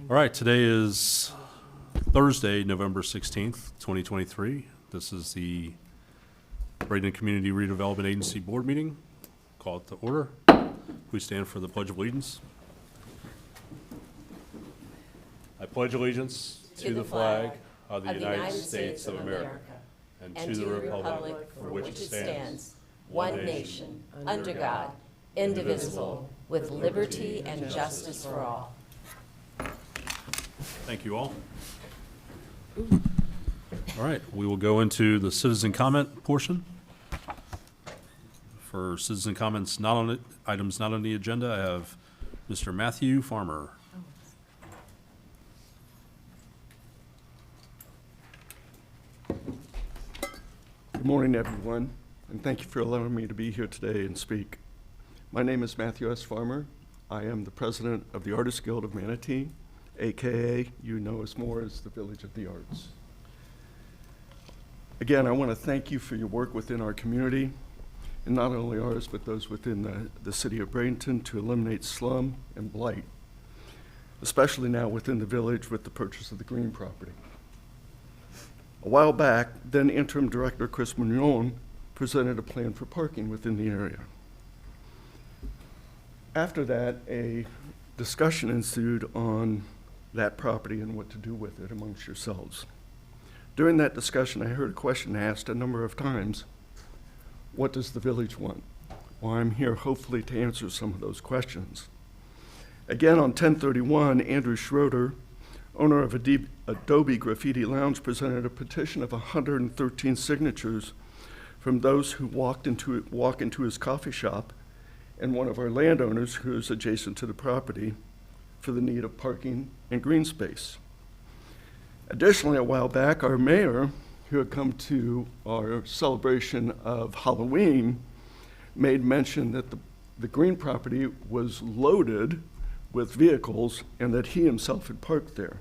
All right, today is Thursday, November 16th, 2023. This is the Bradenton Community Redevelopment Agency Board meeting. Call it to order. We stand for the Pledge of Allegiance. I pledge allegiance to the flag of the United States of America and to the republic for which it stands, one nation, under God, indivisible, with liberty and justice for all. Thank you all. All right, we will go into the citizen comment portion. For citizen comments not on it, items not on the agenda, I have Mr. Matthew Farmer. Good morning, everyone, and thank you for allowing me to be here today and speak. My name is Matthew S. Farmer. I am the president of the Artists Guild of Manatee, AKA, you know us more as the Village of the Arts. Again, I want to thank you for your work within our community, and not only ours, but those within the city of Bradenton to eliminate slum and blight, especially now within the village with the purchase of the green property. A while back, then Interim Director Chris Mignon presented a plan for parking within the area. After that, a discussion ensued on that property and what to do with it amongst yourselves. During that discussion, I heard a question asked a number of times: what does the village want? Well, I'm here hopefully to answer some of those questions. Again, on 10/31, Andrew Schroeder, owner of Adobe Graffiti Lounge, presented a petition of 113 signatures from those who walk into his coffee shop and one of our landowners who is adjacent to the property for the need of parking and green space. Additionally, a while back, our mayor, who had come to our celebration of Halloween, made mention that the green property was loaded with vehicles and that he himself had parked there.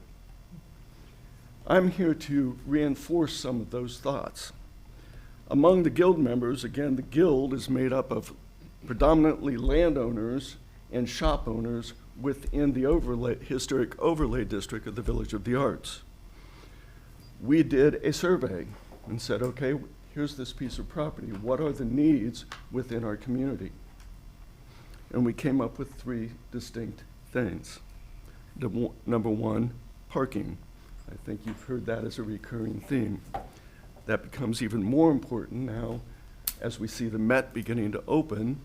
I'm here to reinforce some of those thoughts. Among the guild members, again, the guild is made up of predominantly landowners and shop owners within the historic overlay district of the Village of the Arts. We did a survey and said, okay, here's this piece of property. What are the needs within our community? And we came up with three distinct things. Number one, parking. I think you've heard that as a recurring theme. That becomes even more important now as we see the Met beginning to open.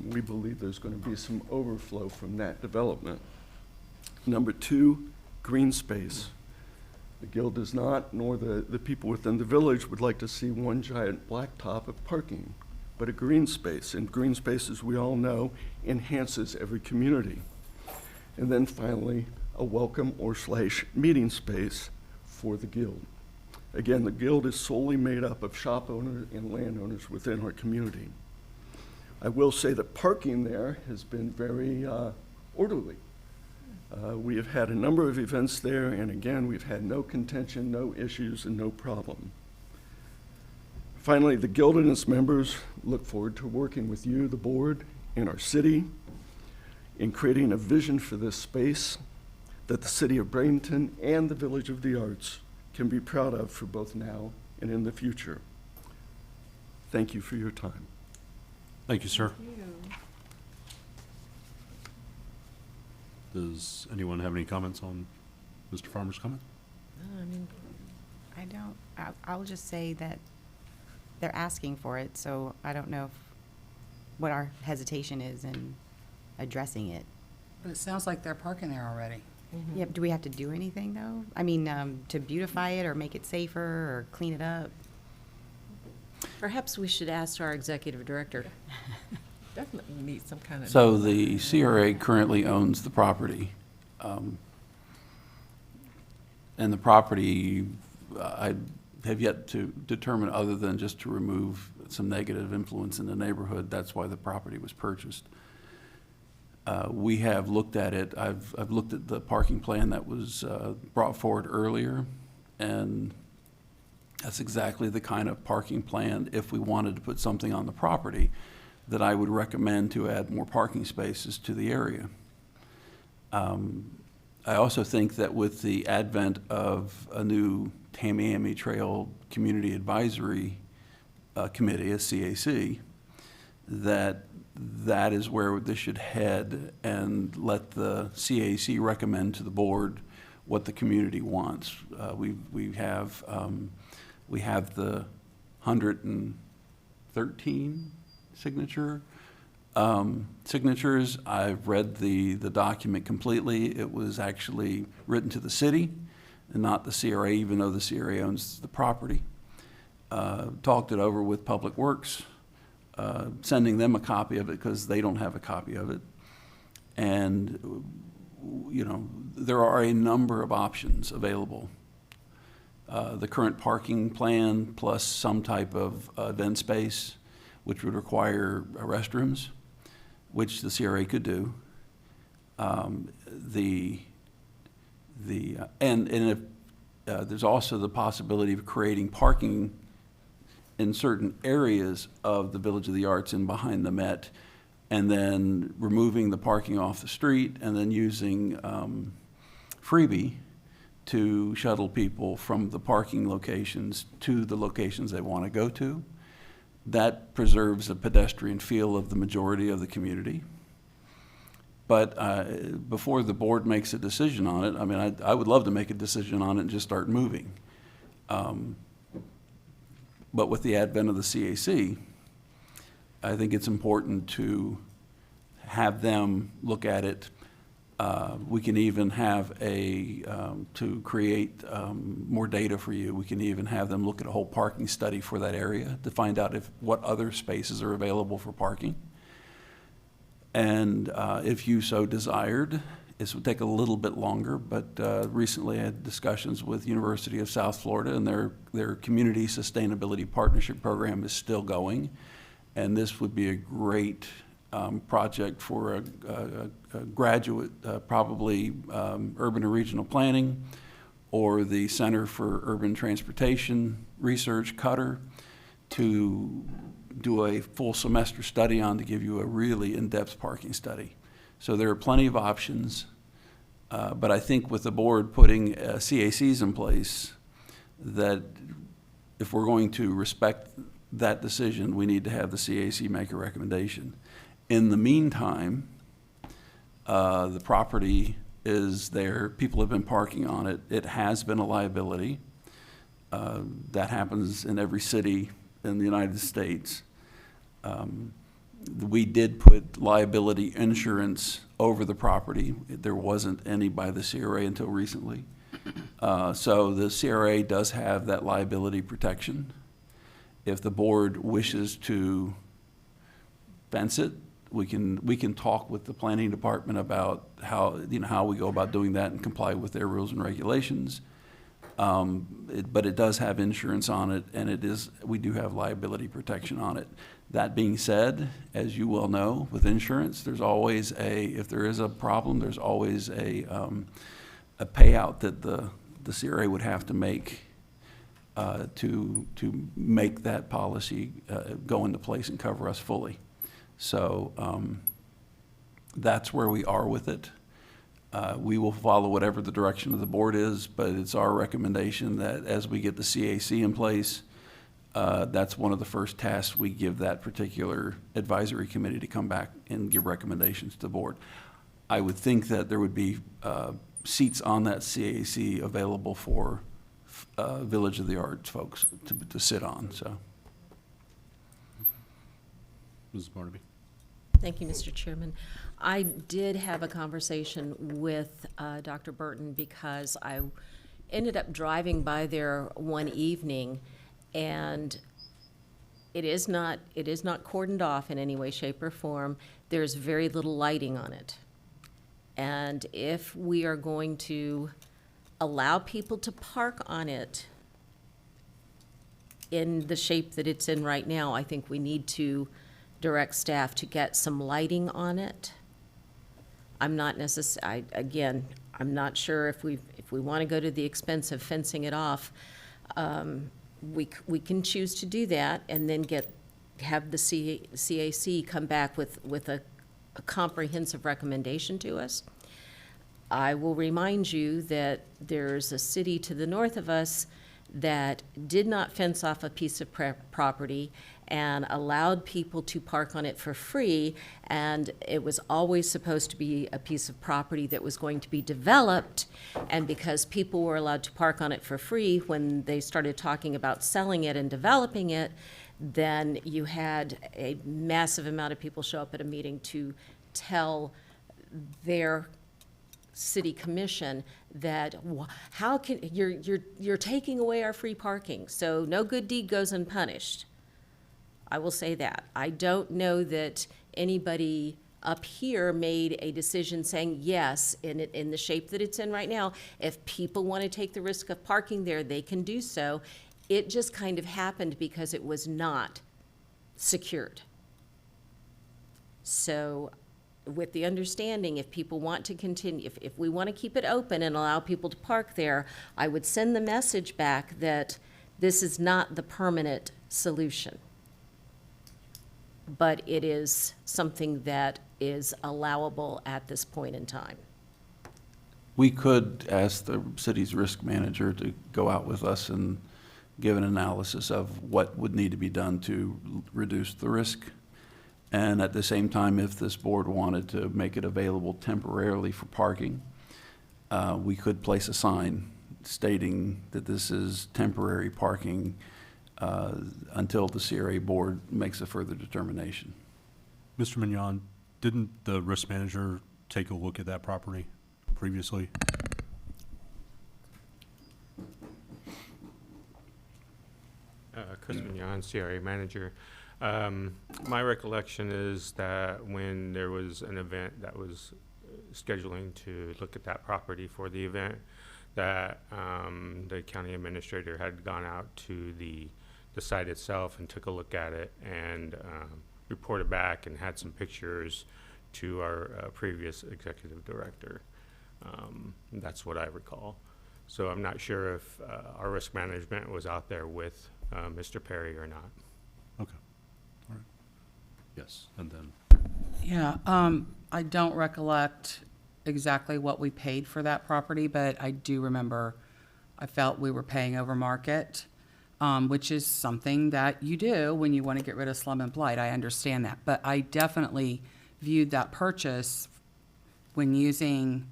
We believe there's going to be some overflow from that development. Number two, green space. The guild does not, nor the people within the village would like to see one giant blacktop of parking, but a green space. And green space, as we all know, enhances every community. And then finally, a welcome or / meeting space for the guild. Again, the guild is solely made up of shop owners and landowners within our community. I will say that parking there has been very orderly. We have had a number of events there, and again, we've had no contention, no issues, and no problem. Finally, the guild and its members look forward to working with you, the board, and our city in creating a vision for this space that the city of Bradenton and the Village of the Arts can be proud of for both now and in the future. Thank you for your time. Thank you, sir. Thank you. Does anyone have any comments on Mr. Farmer's comment? I don't. I'll just say that they're asking for it, so I don't know what our hesitation is in addressing it. But it sounds like they're parking there already. Mm-hmm. Yeah, do we have to do anything, though? I mean, to beautify it or make it safer or clean it up? Perhaps we should ask our executive director. Definitely need some kind of. So the CRA currently owns the property. And the property, I have yet to determine, other than just to remove some negative influence in the neighborhood. That's why the property was purchased. We have looked at it. I've looked at the parking plan that was brought forward earlier, and that's exactly the kind of parking plan, if we wanted to put something on the property, that I would recommend to add more parking spaces to the area. I also think that with the advent of a new Tamiami Trail Community Advisory Committee, a CAC, that is where this should head, and let the CAC recommend to the board what the community wants. We have the 113 signatures. I've read the document completely. It was actually written to the city and not the CRA, even though the CRA owns the property. Talked it over with Public Works, sending them a copy of it because they don't have a copy of it. And, you know, there are a number of options available. The current parking plan plus some type of event space, which would require restrooms, which the CRA could do. And if there's also the possibility of creating parking in certain areas of the Village of the Arts and behind the Met, and then removing the parking off the street, and then using freebie to shuttle people from the parking locations to the locations they want to go to. That preserves the pedestrian feel of the majority of the community. But before the board makes a decision on it, I mean, I would love to make a decision on it and just start moving. But with the advent of the CAC, I think it's important to have them look at it. We can even have to create more data for you, we can even have them look at a whole parking study for that area to find out what other spaces are available for parking. And if you so desired, this would take a little bit longer, but recently I had discussions with University of South Florida, and their Community Sustainability Partnership Program is still going. And this would be a great project for a graduate, probably Urban and Regional Planning, or the Center for Urban Transportation Research, Cutter, to do a full semester study on, to give you a really in-depth parking study. So there are plenty of options, but I think with the board putting CACs in place, that if we're going to respect that decision, we need to have the CAC make a recommendation. In the meantime, the property is there. People have been parking on it. It has been a liability. That happens in every city in the United States. We did put liability insurance over the property. There wasn't any by the CRA until recently. So the CRA does have that liability protection. If the board wishes to fence it, we can talk with the planning department about how we go about doing that and comply with their rules and regulations. But it does have insurance on it, and we do have liability protection on it. That being said, as you well know, with insurance, there's always if there is a problem, there's always a payout that the CRA would have to make to make that policy go into place and cover us fully. So that's where we are with it. We will follow whatever the direction of the board is, but it's our recommendation that as we get the CAC in place, that's one of the first tasks we give that particular advisory committee, to come back and give recommendations to the board. I would think that there would be seats on that CAC available for Village of the Arts folks to sit on. So, Mrs. Barnaby. Thank you, Mr. Chairman. I did have a conversation with Dr. Burton, because I ended up driving by there one evening, and it is not cordoned off in any way, shape, or form. There's very little lighting on it. And if we are going to allow people to park on it in the shape that it's in right now, I think we need to direct staff to get some lighting on it. I'm not again, I'm not sure if we want to go to the expense of fencing it off. We can choose to do that, and then have the CAC come back with a comprehensive recommendation to us. I will remind you that there's a city to the north of us that did not fence off a piece of property and allowed people to park on it for free, and it was always supposed to be a piece of property that was going to be developed, and because people were allowed to park on it for free, when they started talking about selling it and developing it, then you had a massive amount of people show up at a meeting to tell their city commission that how can you're taking away our free parking, so no good deed goes unpunished. I will say that. I don't know that anybody up here made a decision saying, yes, in the shape that it's in right now, if people want to take the risk of parking there, they can do so. It just kind of happened because it was not secured. So with the understanding, if people want to continue, if we want to keep it open and allow people to park there, I would send the message back that this is not the permanent solution. But it is something that is allowable at this point in time. We could ask the city's risk manager to go out with us and give an analysis of what would need to be done to reduce the risk. And at the same time, if this board wanted to make it available temporarily for parking, we could place a sign stating that this is temporary parking until the CRA board makes a further determination. Mr. Mignon, didn't the risk manager take a look at that property previously? Chris Mignon, CRA manager. My recollection is that when there was an event that was scheduling to look at that property for the event, that the county administrator had gone out to the site itself and took a look at it and reported back and had some pictures to our previous executive director. That's what I recall. So I'm not sure if our risk management was out there with Mr. Perry or not. Okay, all right. Yes, and then, Yeah, I don't recollect exactly what we paid for that property, but I do remember I felt we were paying over market, which is something that you do when you want to get rid of slum and blight. I understand that. But I definitely viewed that purchase when using,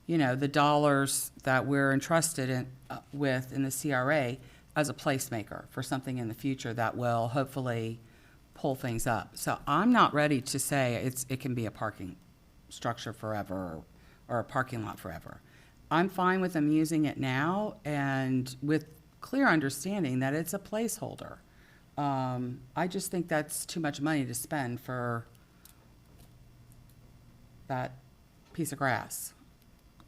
you know, the dollars that we're entrusted in, with in the CRA as a placemaker for something in the future that will hopefully pull things up. So I'm not ready to say it can be a parking structure forever or a parking lot forever. I'm fine with them using it now and with clear understanding that it's a placeholder. I just think that's too much money to spend for that piece of grass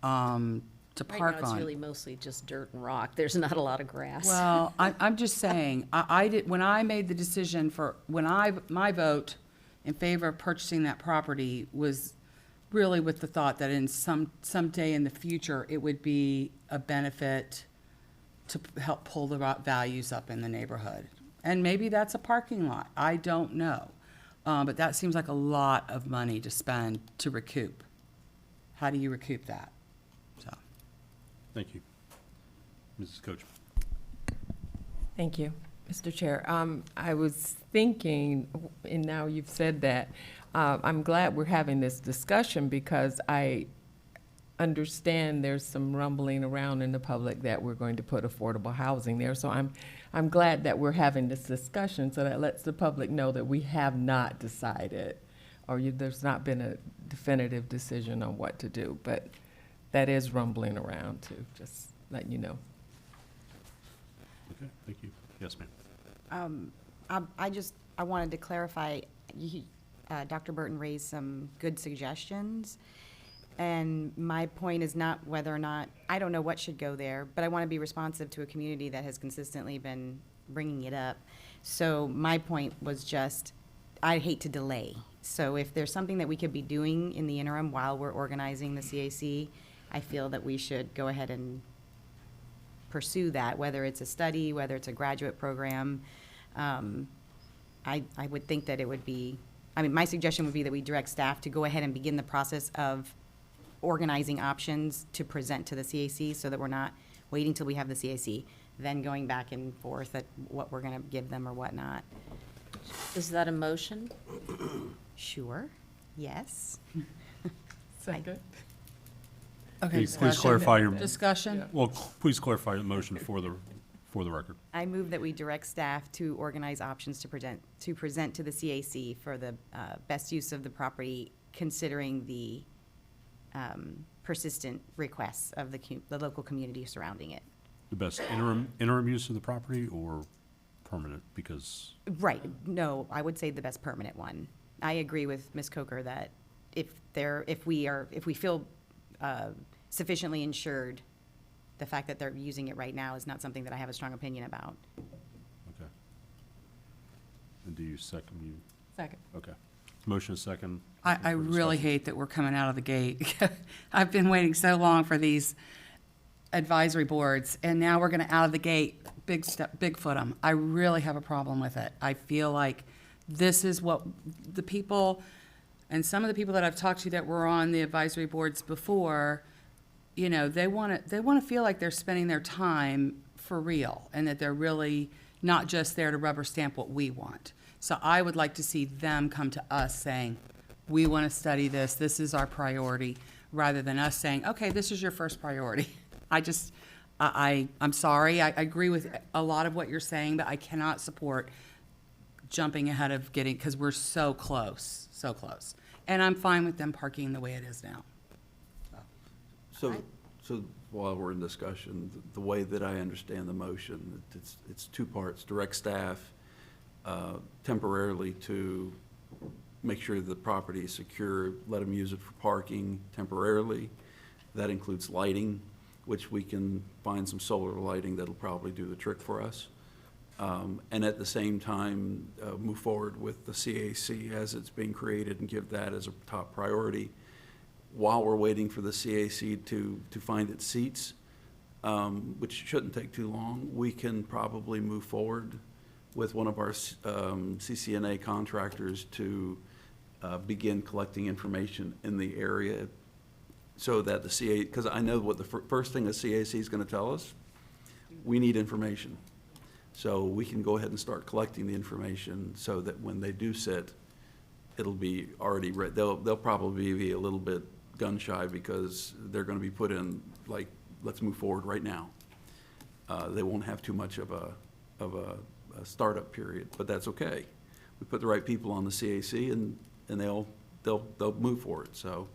to Right park now, it's on. really mostly just dirt and rock. There's not a lot of grass. Well, I'm just saying, I did, when I made the decision my vote in favor of purchasing that property was really with the thought that in someday in the future, it would be a benefit to help pull the values up in the neighborhood. And maybe that's a parking lot, I don't know. But that seems like a lot of money to spend to recoup. How do you recoup that? So. thank you. Mrs. Coachman. Thank you, Mr. Chair. I was thinking, and now you've said that, I'm glad we're having this discussion because I understand there's some rumbling around in the public that we're going to put affordable housing there. So I'm glad that we're having this discussion so that lets the public know that we have not decided or there's not been a definitive decision on what to do. But that is rumbling around too, just letting you know. Okay, thank you. Yes, ma'am. I wanted to clarify, Dr. Burton raised some good suggestions. And my point is not whether or not, I don't know what should go there, but I want to be responsive to a community that has consistently been bringing it up. So my point was just, I hate to delay. So if there's something that we could be doing in the interim while we're organizing the CAC, I feel that we should go ahead and pursue that, whether it's a study, whether it's a graduate program. I would think that it would be, my suggestion would be that we direct staff to go ahead and begin the process of organizing options to present to the CAC so that we're not waiting till we have the CAC, then going back and forth at what we're gonna give them or whatnot. Is that a motion? Sure, yes. Second. Okay, Please discussion. clarify your, Discussion? well, please clarify the motion for the record. I move that we direct staff to organize options to present to the CAC for the best use of the property, considering the persistent requests of the local community surrounding it. The best interim use of the property or permanent, because, Right, no, I would say the best permanent one. I agree with Ms. Coker that if we feel sufficiently insured, the fact that they're using it right now is not something that I have a strong opinion about. okay. And do you second, Second. okay. Motion is second. I For really discussion. hate that we're coming out of the gate. I've been waiting so long for these advisory boards, and now we're gonna out of the gate, Bigfoot them. I really have a problem with it. I feel like this is what the people, and some of the people that I've talked to that were on the advisory boards before, you know, they wanna feel like they're spending their time for real, and that they're really not just there to rubber stamp what we want. So I would like to see them come to us saying, we want to study this, this is our priority, rather than us saying, okay, this is your first priority. I'm sorry, I agree with a lot of what you're saying, but I cannot support jumping ahead of getting, because we're so close, so close. And I'm fine with them parking the way it is now. So while we're in discussion, the way that I understand the motion, it's two parts. Direct staff temporarily to make sure the property is secure, let them use it for parking temporarily. That includes lighting, which we can find some solar lighting that'll probably do the trick for us. And at the same time, move forward with the CAC as it's being created and give that as a top priority. While we're waiting for the CAC to find its seats, which shouldn't take too long, we can probably move forward with one of our CCNA contractors to begin collecting information in the area so that the CAC, because I know what the first thing the CAC is going to tell us, we need information. So we can go ahead and start collecting the information so that when they do sit, it'll be already ready. They'll probably be a little bit gun shy because they're going to be put in like, let's move forward right now. They won't have too much of a startup period, but that's okay. We put the right people on the CAC and they'll move forward. So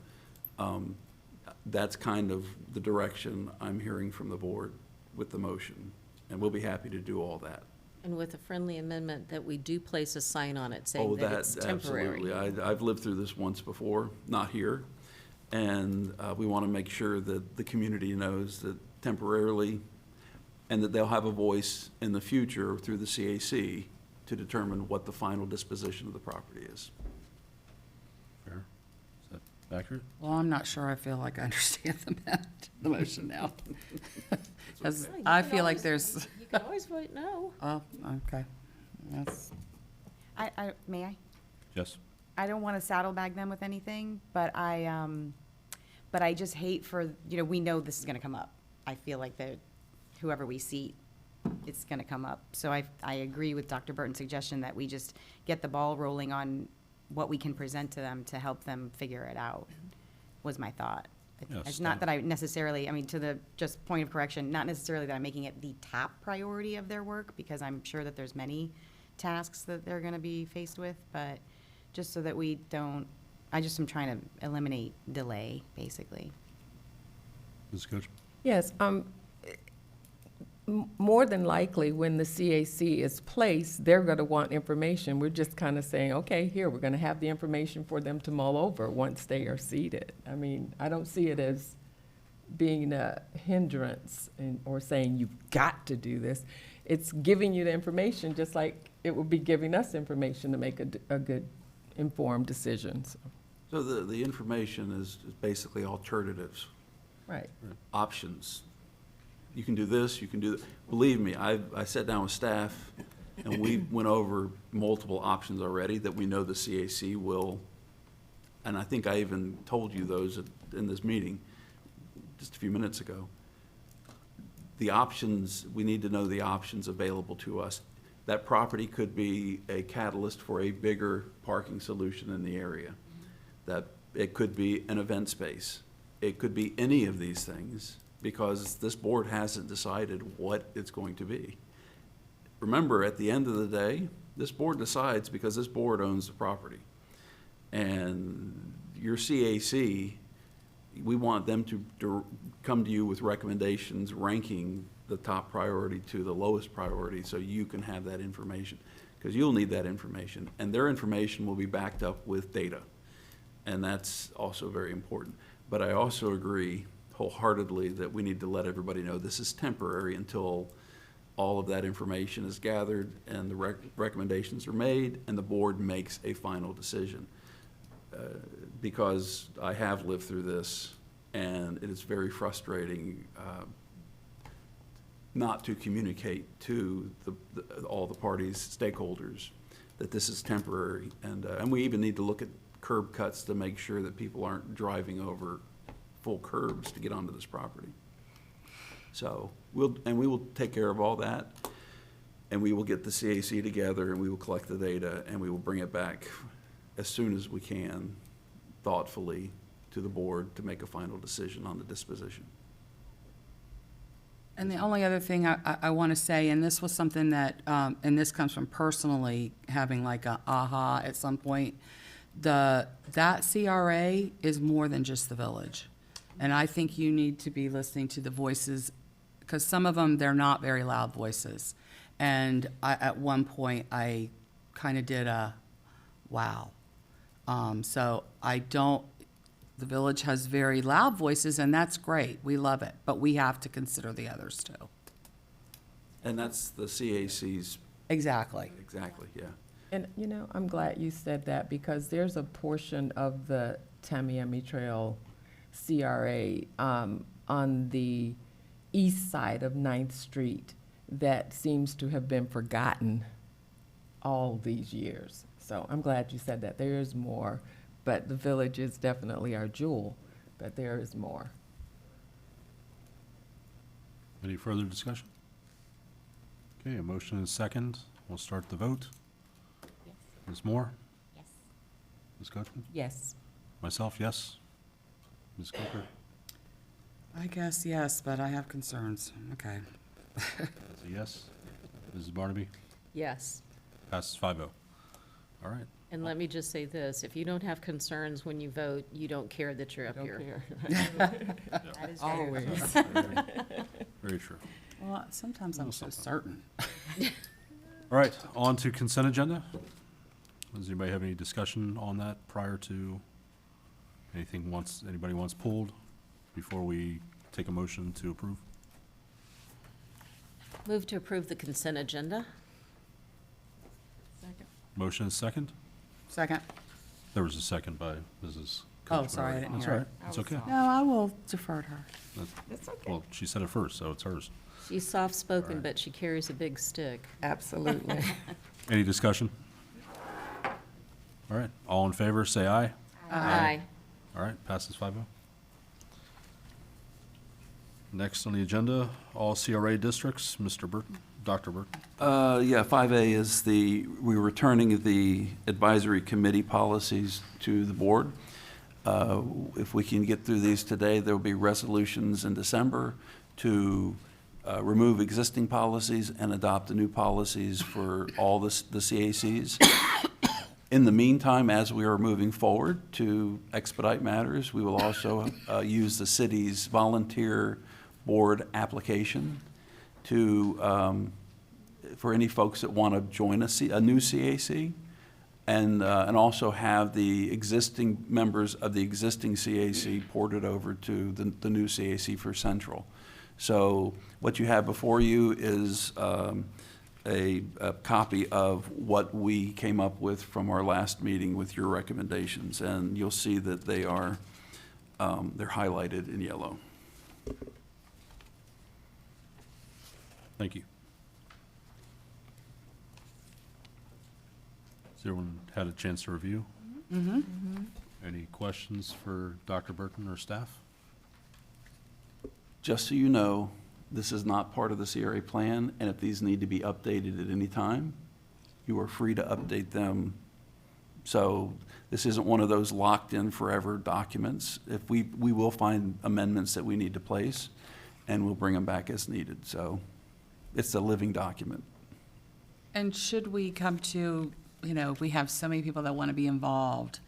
that's kind of the direction I'm hearing from the board with the motion, and we'll be happy to do all that. And with a friendly amendment that we do place a sign on it saying that it's temporary. Absolutely. I've lived through this once before, not here. And we want to make sure that the community knows that temporarily, and that they'll have a voice in the future through the CAC to determine what the final disposition of the property is. Fair. Is that accurate? Well, I'm not sure I feel like I understand the motion now. Because Well, you I can feel like always- there's, You can always vote no. oh, okay. That's, May I? Yes. I don't want to saddlebag them with anything, but I just hate for, we know this is going to come up. I feel like that whoever we seat, it's going to come up. So I agree with Dr. Burton's suggestion that we just get the ball rolling on what we can present to them to help them figure it out, was my thought. Yes, It's not that I necessarily, to the just point of correction, not necessarily that I'm making it the top priority of their work, because I'm sure that there's many tasks that they're going to be faced with, but just so that we don't, I just am trying to eliminate delay, basically. Ms. Coach? Yes, more than likely, when the CAC is placed, they're going to want information. We're just kind of saying, okay, here, we're going to have the information for them to mull over once they are seated. I don't see it as being a hindrance or saying you've got to do this. It's giving you the information just like it would be giving us information to make a good informed decision. So the information is basically alternatives, Right. options. You can do this, you can do that. Believe me, I sat down with staff and we went over multiple options already that we know the CAC will and I think I even told you those in this meeting just a few minutes ago. The options, we need to know the options available to us. That property could be a catalyst for a bigger parking solution in the area. That it could be an event space. It could be any of these things, because this board hasn't decided what it's going to be. Remember, at the end of the day, this board decides because this board owns the property. And your CAC, we want them to come to you with recommendations ranking the top priority to the lowest priority, so you can have that information, because you'll need that information. And their information will be backed up with data, and that's also very important. But I also agree wholeheartedly that we need to let everybody know this is temporary until all of that information is gathered and the recommendations are made and the board makes a final decision. Because I have lived through this, and it is very frustrating not to communicate to all the parties, stakeholders, that this is temporary. And we even need to look at curb cuts to make sure that people aren't driving over full curbs to get onto this property. So we will take care of all that, and we will get the CAC together, and we will collect the data, and we will bring it back as soon as we can, thoughtfully, to the board to make a final decision on the disposition. And the only other thing I want to say, and this was something that, and this comes from personally having like a aha at some point, that CRA is more than just the village. And I think you need to be listening to the voices, because some of them, they're not very loud voices. And at one point, I kind of did a, wow. So the village has very loud voices, and that's great. We love it. But we have to consider the others too. And that's the CAC's. Exactly. Exactly, yeah. And, you know, I'm glad you said that, because there's a portion of the Tamiami Trail CRA on the east side of 9th Street that seems to have been forgotten all these years. So I'm glad you said that. There is more, but the village is definitely our jewel, but there is more. Any further discussion? Okay, a motion and a second. We'll start the vote. Yes. Ms. Moore? Yes. Ms. Coachman? Yes. Myself, yes. Ms. Coker? I guess yes, but I have concerns. Okay. That's a yes. Mrs. Barnaby? Yes. Passes 5-0. All right. And let me just say this, if you don't have concerns when you vote, you don't care that you're up here. That is true. Always. Very true. Well, sometimes I'm so certain. All right, on to consent agenda. Does anybody have any discussion on that prior to anybody wants pulled before we take a motion to approve? Move to approve the consent agenda. Motion is second? Second. There was a second by Mrs. Oh, Coachman. sorry, I didn't That's hear all it. right. It's okay. No, I will defer to her. That's okay. Well, she said it first, so it's hers. She's soft-spoken, but she carries a big stick. Absolutely. Any discussion? All right, all in favor, say aye. Aye. All right, passes 5-0. Next on the agenda, all CRA districts, Mr. Burton, Dr. Burton. Yeah, 5A is we're returning the advisory committee policies to the board. If we can get through these today, there will be resolutions in December to remove existing policies and adopt the new policies for all the CACs. In the meantime, as we are moving forward to expedite matters, we will also use the city's volunteer board application to for any folks that want to join a new CAC, and also have the existing members of the existing CAC ported over to the new CAC for Central. So what you have before you is a copy of what we came up with from our last meeting with your recommendations, and you'll see that they are they're highlighted in yellow. Thank you. Has everyone had a chance to review? Mm-hmm. Any questions for Dr. Burton or staff? Just so you know, this is not part of the CRA plan, and if these need to be updated at any time, you are free to update them. So this isn't one of those locked-in forever documents. If we will find amendments that we need to place, and we'll bring them back as needed. So it's a living document. And should we come to, we have so many people that want to be involved,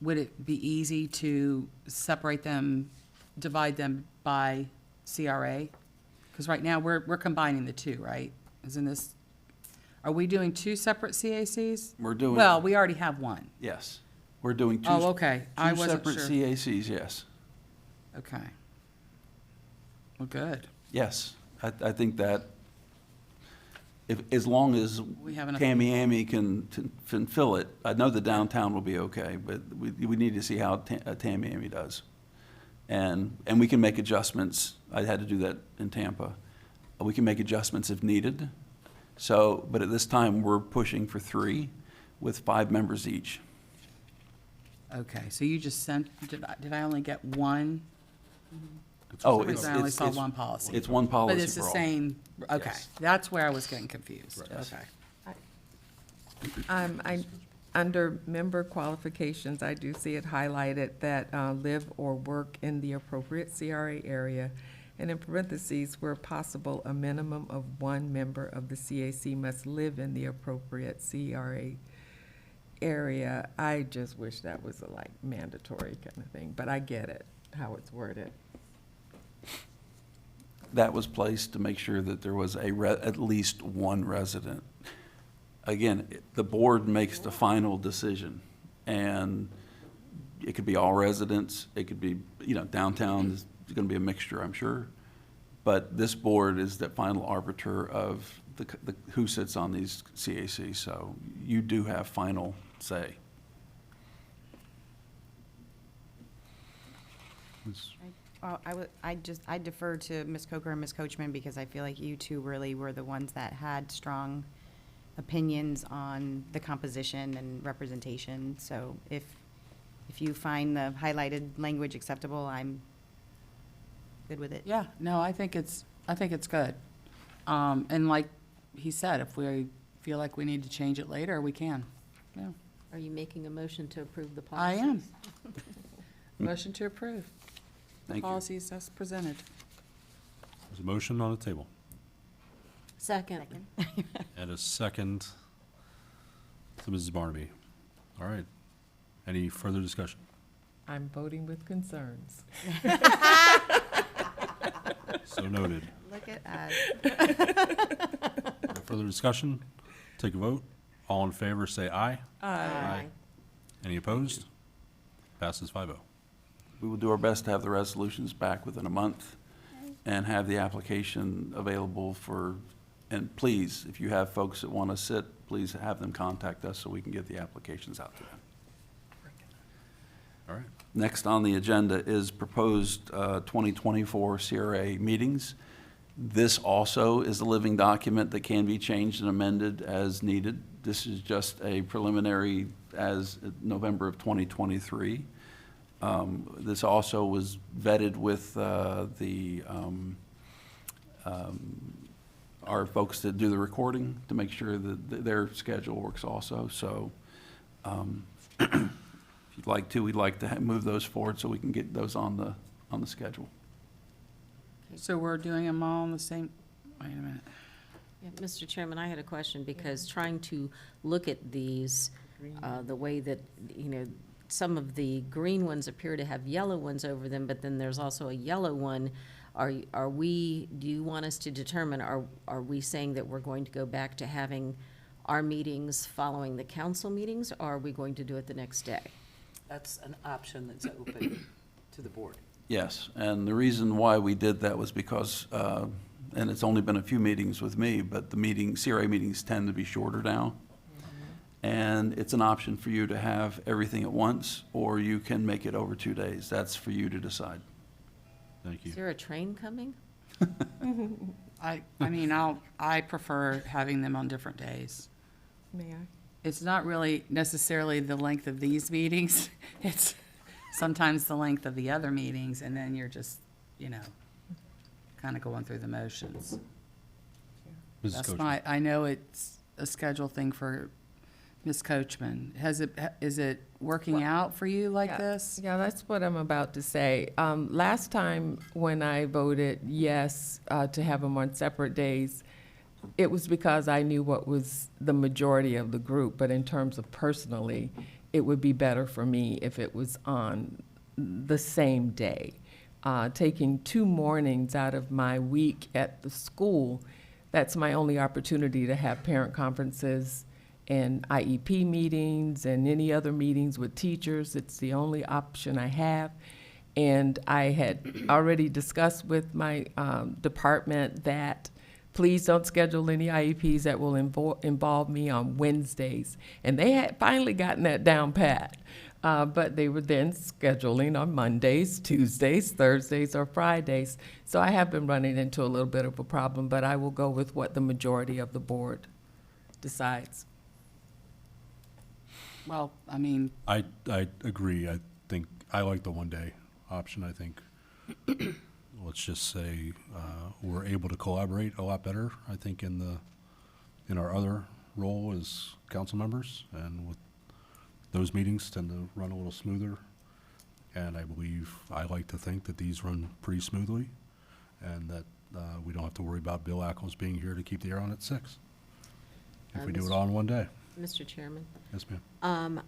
would it be easy to separate them, divide them by CRA? Because right now, we're combining the two, right? Are we doing two separate CACs? We're doing. Well, we already have one. Yes. We're doing two. Oh, okay. I Two wasn't separate sure. CACs, yes. Okay. Well, good. Yes. I think that as long as We have enough. Tamiami can fill it, I know the downtown will be okay, but we need to see how Tamiami does. And we can make adjustments. I had to do that in Tampa. We can make adjustments if needed. So, but at this time, we're pushing for 3 with 5 members each. Okay, so you just sent, did I only get one? Oh, For some reason, I only saw it's- one policy. It's one policy But it's the for all. same, okay, Yes. that's where I was getting confused, Right. okay. Under member qualifications, I do see it highlighted that live or work in the appropriate CRA area. And in parentheses, where possible, a minimum of 1 member of the CAC must live in the appropriate CRA area. I just wish that was a like mandatory kind of thing, but I get it, how it's worded. That was placed to make sure that there was at least one resident. Again, the board makes the final decision, and it could be all residents, it could be, downtown is gonna be a mixture, I'm sure. But this board is the final arbiter of who sits on these CACs, so you do have final say. I defer to Ms. Coker and Ms. Coachman because I feel like you two really were the ones that had strong opinions on the composition and representation. So if you find the highlighted language acceptable, I'm good with it. Yeah, no, I think it's good. And like he said, if we feel like we need to change it later, we can. Yeah, Are you making a motion to approve the I policies? am. Motion to approve. Thank you. Policies as presented. There's a motion on the table Second. and a second to Mrs. Barnaby. All right. Any further discussion? I'm voting with concerns. So noted. Look at us. No further discussion? Take a vote. All in favor, say aye. Aye. Any opposed? Passes 5-0. We will do our best to have the resolutions back within a month and have the application available and please, if you have folks that want to sit, please have them contact us so we can get the applications out to them. All right. Next on the agenda is proposed 2024 CRA meetings. This also is a living document that can be changed and amended as needed. This is just a preliminary as November of 2023. This also was vetted with our folks that do the recording to make sure that their schedule works also. So if you'd like to, we'd like to move those forward so we can get those on the schedule. So we're doing them all on the same, wait a minute. Yeah, Mr. Chairman, I had a question because trying to look at these, the way that, some of the green ones appear to have yellow ones over them, but then there's also a yellow one. Do you want us to determine, are we saying that we're going to go back to having our meetings following the council meetings, or are we going to do it the next day? That's an option that's open to the board. Yes, and the reason why we did that was because, and it's only been a few meetings with me, but the CRA meetings tend to be shorter now. And it's an option for you to have everything at once, or you can make it over 2 days. That's for you to decide. Thank you. Is there a train coming? I mean, I prefer having them on different days. May I? it's not really necessarily the length of these meetings. It's sometimes the length of the other meetings, and then you're just, kind of going through the motions. Mrs. That's Coachman. I know it's a schedule thing for Ms. Coachman. Is it working out for you like this? Yeah, that's what I'm about to say. Last time when I voted yes to have them on separate days, it was because I knew what was the majority of the group, but in terms of personally, it would be better for me if it was on the same day. Taking 2 mornings out of my week at the school, that's my only opportunity to have parent conferences and IEP meetings and any other meetings with teachers. It's the only option I have. And I had already discussed with my department that please don't schedule any IEPs that will involve me on Wednesdays. And they had finally gotten that down pat. But they were then scheduling on Mondays, Tuesdays, Thursdays, or Fridays. So I have been running into a little bit of a problem, but I will go with what the majority of the board decides. Well, I mean, I agree. I think, I like the one-day option. I think, let's just say, we're able to collaborate a lot better, I think, in our other role as council members, and with those meetings tend to run a little smoother. And I like to think that these run pretty smoothly, and that we don't have to worry about Bill Ackles being here to keep the air on at 6. If we do it all in one day. Mr. Chairman. Yes, ma'am.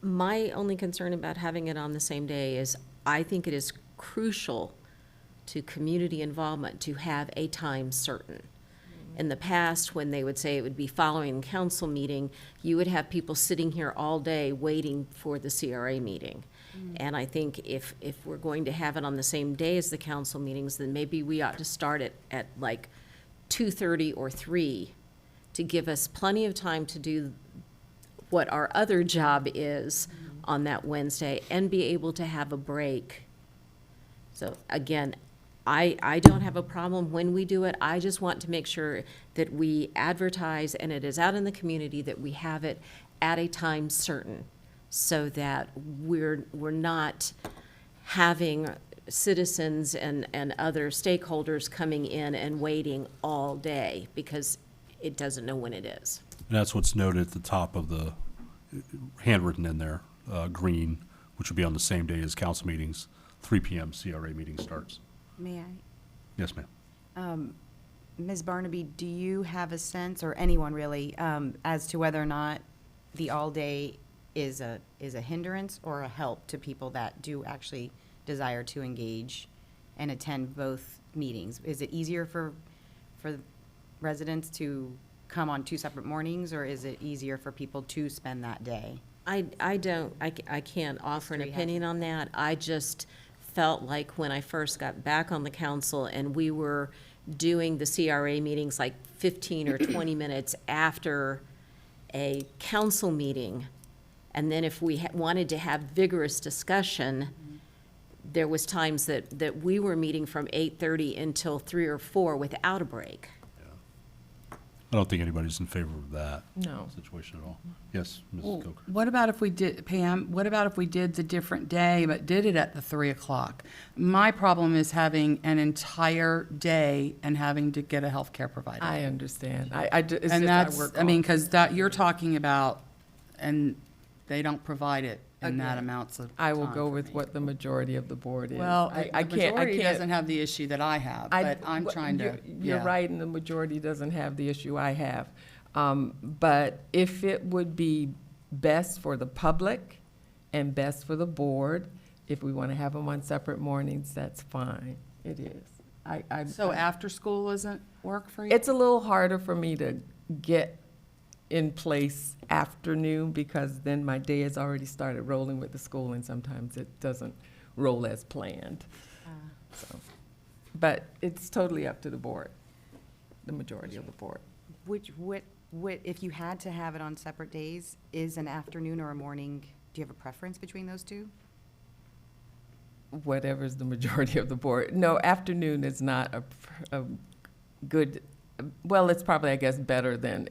My only concern about having it on the same day is I think it is crucial to community involvement to have a time certain. In the past, when they would say it would be following the council meeting, you would have people sitting here all day waiting for the CRA meeting. And I think if we're going to have it on the same day as the council meetings, then maybe we ought to start it at like 2:30 or 3 to give us plenty of time to do what our other job is on that Wednesday and be able to have a break. So again, I don't have a problem when we do it. I just want to make sure that we advertise and it is out in the community that we have it at a time certain, so that we're not having citizens and other stakeholders coming in and waiting all day because it doesn't know when it is. And that's what's noted at the top of the, handwritten in there, green, which will be on the same day as council meetings, 3 p.m. CRA meeting starts. May I? Yes, ma'am. Ms. Barnaby, do you have a sense, or anyone really, as to whether or not the all-day is a hindrance or a help to people that do actually desire to engage and attend both meetings? Is it easier for residents to come on 2 separate mornings, or is it easier for people to spend that day? I can't offer an So you opinion on that. I just felt like when I first got back on the council and we were doing the CRA meetings like 15 or 20 minutes after a council meeting, and then if we wanted to have vigorous discussion, there was times that we were meeting from 8:30 until 3 or 4 without a break. I don't think anybody's in favor of that No. situation at all. Yes, Mrs. well, Coker. what about if we did, Pam, what about if we did the different day, but did it at the 3 o'clock? My problem is having an entire day and having to get a healthcare provider. I understand. It's And just that's, work I mean, on- because that, you're talking about, and they don't provide it in that Again, amounts of I will time go for with me. what the majority of the board is. Well, I the can't. majority doesn't have the issue that I have, but I'm trying to, You're yeah. right, and the majority doesn't have the issue I have. But if it would be best for the public and best for the board, if we want to have them on separate mornings, that's fine. It is. So after school isn't work for you? It's a little harder for me to get in place afternoon, because then my day has already started rolling with the school, and sometimes it doesn't roll as planned. So, but it's totally up to the board, the majority of the board. If you had to have it on separate days, is an afternoon or a morning, do you have a preference between those two? Whatever's the majority of the board. No, afternoon is not a good, well, it's probably, I guess, better than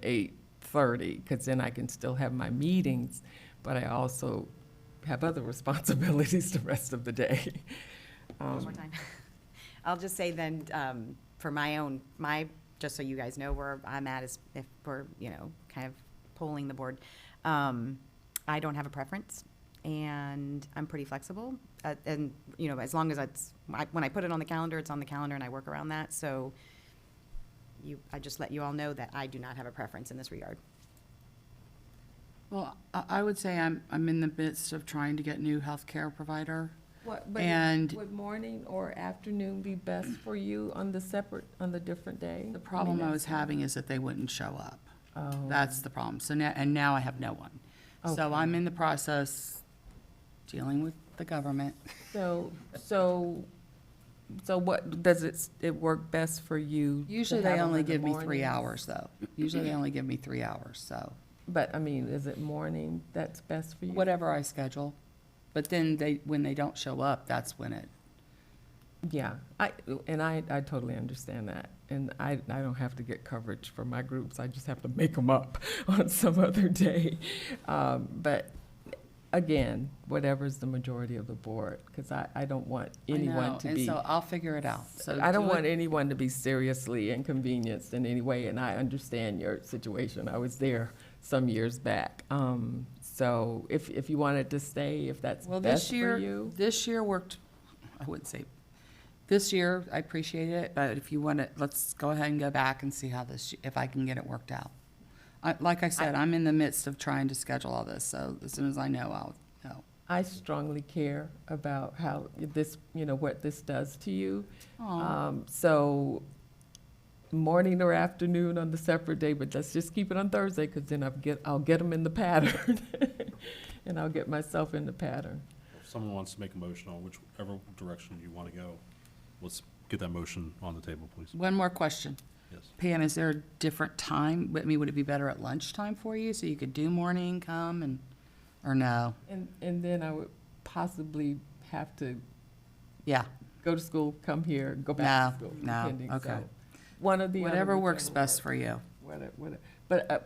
12:30, because then I can still have my meetings, but I also have other responsibilities the rest of the day. One more time. I'll just say then, for just so you guys know where I'm at, is if we're, kind of polling the board. I don't have a preference, and I'm pretty flexible. And, as long as when I put it on the calendar, it's on the calendar, and I work around that. So I just let you all know that I do not have a preference in this regard. Well, I would say I'm in the midst of trying to get new healthcare provider. What, but And- would morning or afternoon be best for you on the different day? The problem I was having is that they wouldn't show up. Oh. That's the problem. So now I have no one. So Okay. I'm in the process dealing with the government. So what, does it work best for you? to Usually have they them only in the give me 3 mornings? hours, though. Usually they only give me 3 hours, so But, I mean, is it morning that's best for you? whatever I schedule. But then when they don't show up, that's when it, Yeah, I totally understand that. And I don't have to get coverage for my groups. I just have to make them up on some other day. But again, whatever's the majority of the board, because I don't want I anyone know, to and be. so I'll figure it out. So I don't do it- want anyone to be seriously inconvenienced in any way, and I understand your situation. I was there some years back. So if you wanted to stay, if that's Well, best for you. this year worked, I wouldn't say, this year, I appreciate it, but if you want to, let's go ahead and go back and see how if I can get it worked out. Like I said, I'm in the midst of trying to schedule all this, so as soon as I know, I'll know. I strongly care about how this, what this does to you. Aw. So morning or afternoon on the separate day, but let's just keep it on Thursday, because then I'll get them in the pattern. And I'll get myself in the pattern. If someone wants to make a motion on whichever direction you want to go, let's get that motion on the table, please. One more question. Yes. Pam, is there a different time? I mean, would it be better at lunchtime for you, so you could do morning, or no? And then I would possibly have to Yeah, go to school, come here, go back to No, school, no, depending. okay. So one of the other. whatever works whichever best for you. Whatever.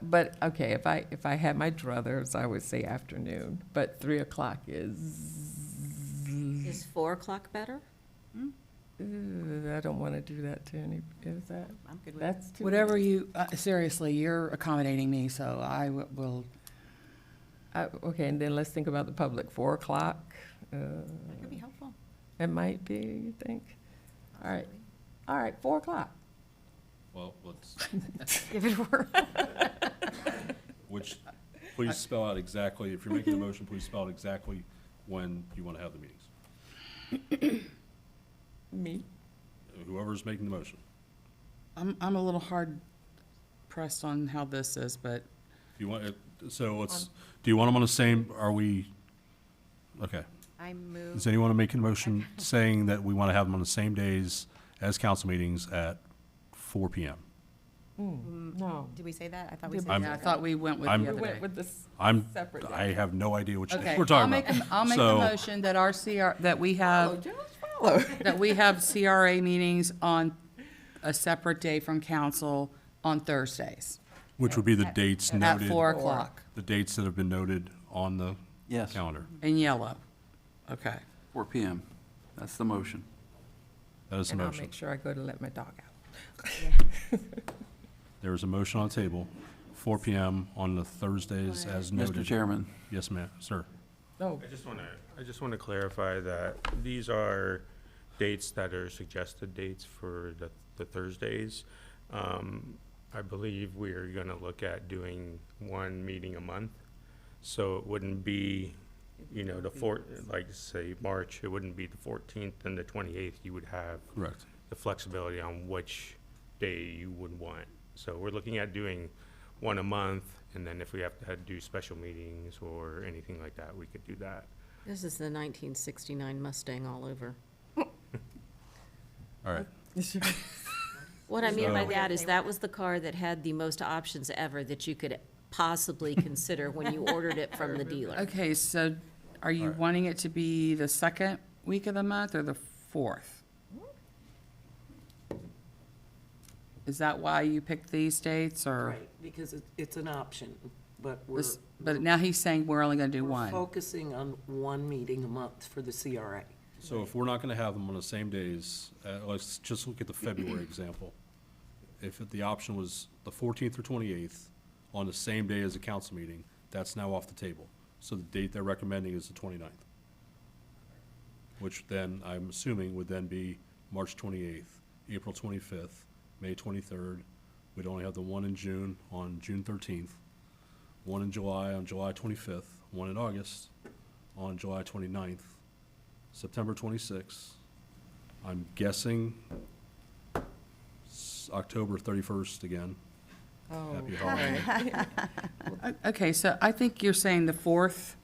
But okay, if I had my druthers, I would say afternoon, but 3 o'clock Is 4 o'clock better? I don't want to do that to any, is that, I'm good with it. that's too. Whatever you, seriously, you're accommodating me, so I will, Okay, and then let's think about the public, 4 o'clock. That could be helpful. It might be, you think? All right, 4 o'clock. Well, let's, Give it a whirl. please spell out exactly, if you're making a motion, please spell out exactly when you want to have the meetings. Me? Whoever's making the motion. I'm a little hard pressed on how this is, but If you want, so let's, do you want them on the same, okay. I move. Does anyone make a motion saying that we want to have them on the same days as council meetings at 4 PM? No. Did we say that? I thought we Did said. we? I'm- yeah, I thought we went with I'm- the We other went day. with this separate day. I have no idea what Okay, we're talking I'll about. I'll make a So- motion that our that we Follow, have, just follow. that we have CRA meetings on a separate day from council on Thursdays Which would be the dates at noted, 4 o'clock the dates that have been noted on the Yes, calendar. in yellow. Okay. 4 PM. That's the motion. That is the And I'll motion. make sure I go to let my dog out. There is a motion on the table, 4 PM on the Thursdays as noted. Mr. Chairman, Yes, ma'am, sir. Oh, I just want to clarify that these are dates that are suggested dates for the Thursdays. I believe we're going to look at doing one meeting a month. So it wouldn't be, like say March, it wouldn't be the 14th and the 28th. You would have Correct. the flexibility on which day you would want. So we're looking at doing one a month, and then if we have to do special meetings or anything like that, we could do that. This is the 1969 Mustang all over. All right. What I mean by So- that is that was the car that had the most options ever that you could possibly consider when you ordered it from the dealer. Okay, so are you Alright. wanting it to be the second week of the month or the fourth? Is that why you picked these dates, or? Right, because it's an option, but we're. But now he's saying we're only gonna do we're one. focusing on one meeting a month for the CRA. So if we're not gonna have them on the same days, let's just look at the February example. If the option was the 14th or 28th on the same day as a council meeting, that's now off the table. So the date they're recommending is the 29th, which then, I'm assuming, would then be March 28th, April 25th, May 23rd. We'd only have the one in June on June 13th, one in July on July 25th, one in August on July 29th, September 26th. I'm guessing October 31st again. Oh, Happy holiday. Okay, so I think you're saying the fourth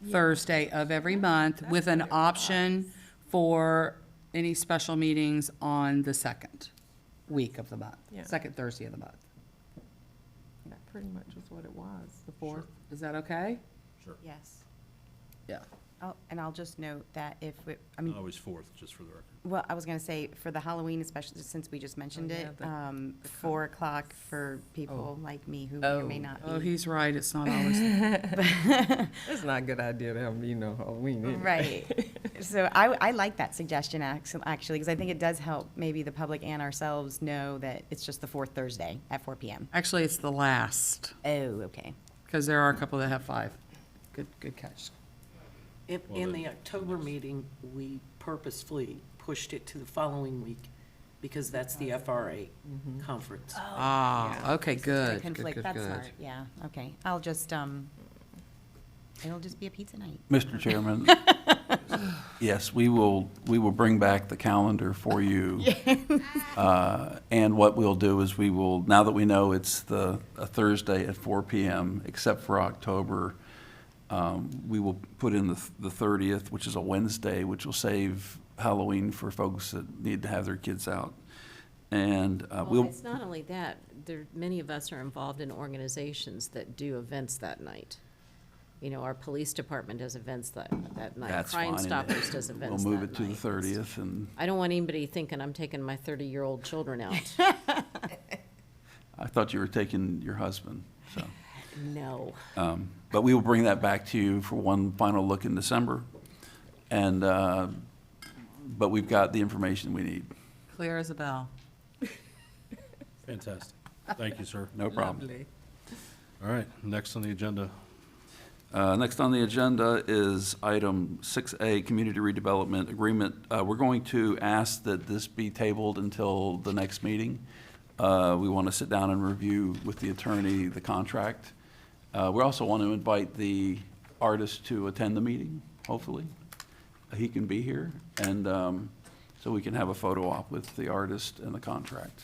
Thursday of every month with an option for any special meetings on the second week of the month, Yeah. second Thursday of the month. That pretty much is what it was, the fourth. Is that okay? Sure. Yes. Yeah. Oh, and I'll just note that if, Always 4th, just for the record. well, I was gonna say, for the Halloween, especially since we just mentioned yeah, it, the 4 o'clock for people like me who may or may not be. Oh, he's right, it's not always. It's not a good idea to have, Halloween anyway. Right. So I like that suggestion, actually, because I think it does help maybe the public and ourselves know that it's just the fourth Thursday at 4 PM. Actually, it's the last, Oh, okay. because there are a couple that have 5. Good catch. In the October meeting, we purposefully pushed it to the following week because that's the FRA conference. Ah, okay, They good, conflict. good, That's good. smart, yeah, okay. I'll just, it'll just be a pizza night. Mr. Chairman, yes, we will bring back the calendar for you. And what we'll do is we will, now that we know it's a Thursday at 4 PM, except for October, we will put in the 30th, which is a Wednesday, which will save Halloween for folks that need to have their kids out. And Well, we'll, it's not only that, many of us are involved in organizations that do events that night. Our police department does events that night. that's fine. Crime and Stoppers does events that We'll night. move it to the 30th, and I don't want anybody thinking I'm taking my 30-year-old children out. I thought you were taking your husband, so. No. But we will bring that back to you for one final look in December. And, but we've got the information we need. Clear as a bell. Fantastic. Thank you, sir. No problem. Lovely. All right, next on the agenda. Next on the agenda is item 6A, Community Redevelopment Agreement. We're going to ask that this be tabled until the next meeting. We want to sit down and review with the attorney the contract. We also want to invite the artist to attend the meeting, hopefully. He can be here, and so we can have a photo op with the artist and the contract.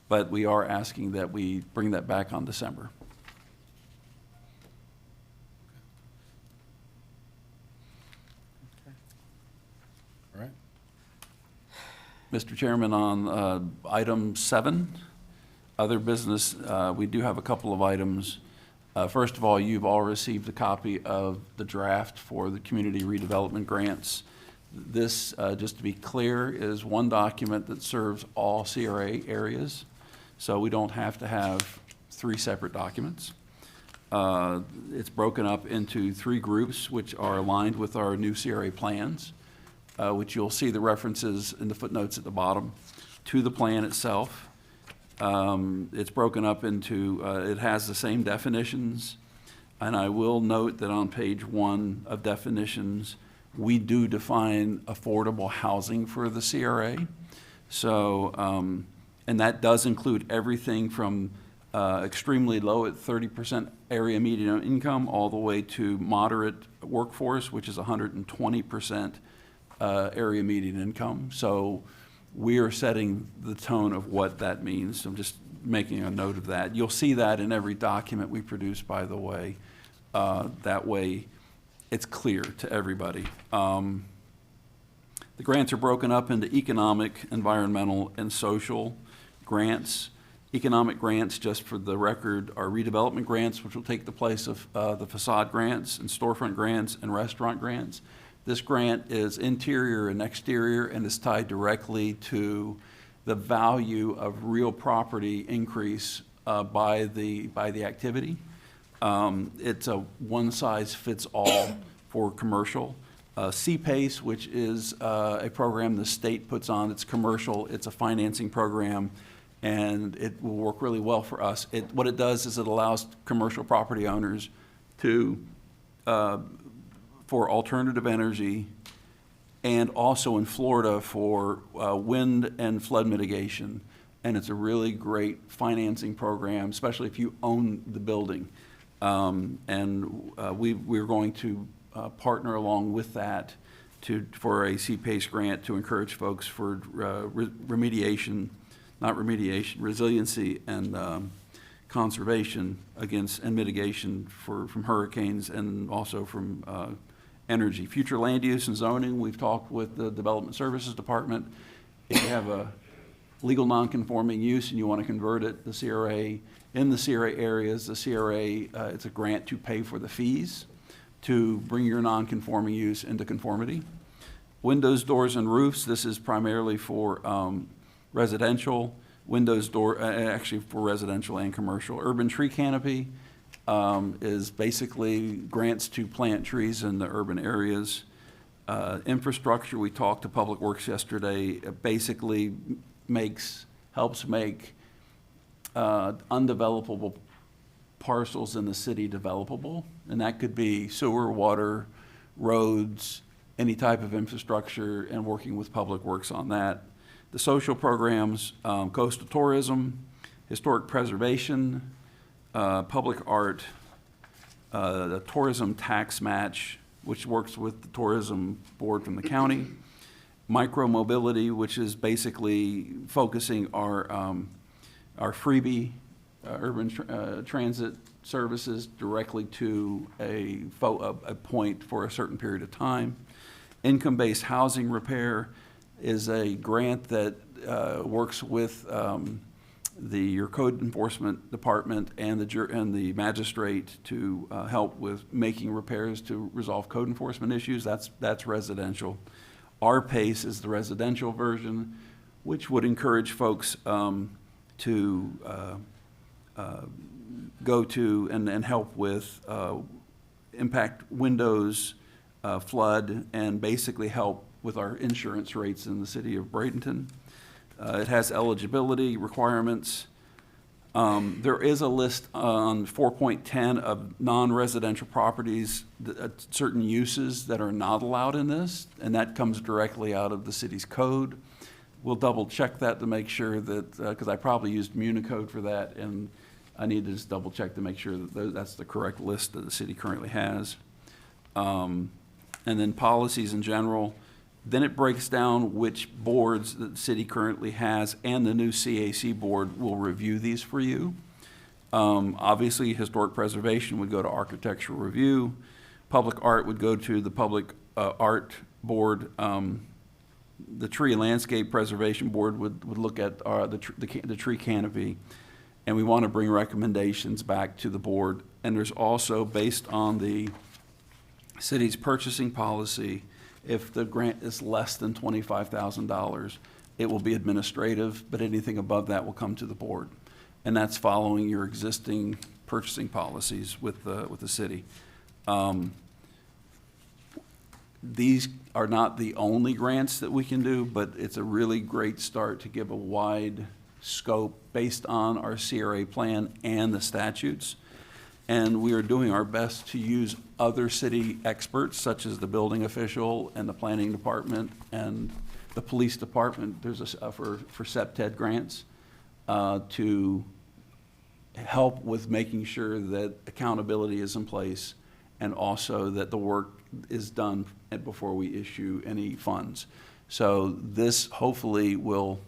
But we are asking that we bring that back on December. All right. Mr. Chairman, on item 7, other business, we do have a couple of items. First of all, you've all received a copy of the draft for the community redevelopment grants. This, just to be clear, is one document that serves all CRA areas, so we don't have to have 3 separate documents. It's broken up into 3 groups, which are aligned with our new CRA plans, which you'll see the references in the footnotes at the bottom to the plan itself. It's broken up into, it has the same definitions, and I will note that on page 1 of definitions, we do define affordable housing for the CRA. So, and that does include everything from extremely low at 30% area median income all the way to moderate workforce, which is 120% area median income. So we are setting the tone of what that means. I'm just making a note of that. You'll see that in every document we produce, by the way. That way it's clear to everybody. The grants are broken up into economic, environmental, and social grants. Economic grants, just for the record, are redevelopment grants, which will take the place of the facade grants and storefront grants and restaurant grants. This grant is interior and exterior and is tied directly to the value of real property increase by the activity. It's a one-size-fits-all for commercial. CPACE, which is a program the state puts on, it's commercial, it's a financing program, and it will work really well for us. What it does is it allows commercial property owners to, for alternative energy, and also in Florida for wind and flood mitigation. And it's a really great financing program, especially if you own the building. We're going to partner along with that for a CPACE grant to encourage folks for resiliency and conservation against and mitigation from hurricanes and also from energy. Future land use and zoning, we've talked with the Development Services Department. If you have a legal nonconforming use and you want to convert it, the CRA, in the CRA areas, the CRA, it's a grant to pay for the fees to bring your nonconforming use into conformity. Windows, doors, and roofs, this is primarily for residential. Actually for residential and commercial. Urban tree canopy is basically grants to plant trees in the urban areas. Infrastructure, we talked to Public Works yesterday, it basically helps make undevelopable parcels in the city developable. And that could be sewer, water, roads, any type of infrastructure, and working with Public Works on that. The social programs, coastal tourism, historic preservation, public art, the tourism tax match, which works with the tourism board from the county, micro-mobility, which is basically focusing our freebie urban transit services directly to a point for a certain period of time. Income-based housing repair is a grant that works with your code enforcement department and the magistrate to help with making repairs to resolve code enforcement issues. That's residential. Our PACE is the residential version, which would encourage folks to go to and help with impact windows, flood, and basically help with our insurance rates in the city of Bradenton. It has eligibility requirements. There is a list on 4.10 of non-residential properties, certain uses that are not allowed in this, and that comes directly out of the city's code. We'll double check that to make sure that, because I probably used Municode for that, and I need to just double check to make sure that that's the correct list that the city currently has. And then policies in general. Then it breaks down which boards that the city currently has, and the new CAC board will review these for you. Obviously, historic preservation would go to architectural review. Public art would go to the public art board. The tree and landscape preservation board would look at the tree canopy, and we want to bring recommendations back to the board. And there's also, based on the city's purchasing policy, if the grant is less than $25,000, it will be administrative, but anything above that will come to the board. And that's following your existing purchasing policies with the city. These are not the only grants that we can do, but it's a really great start to give a wide scope based on our CRA plan and the statutes. And we are doing our best to use other city experts, such as the building official and the planning department and the police department. There's for SEPTED grants to help with making sure that accountability is in place, and also that the work is done before we issue any funds. So this hopefully will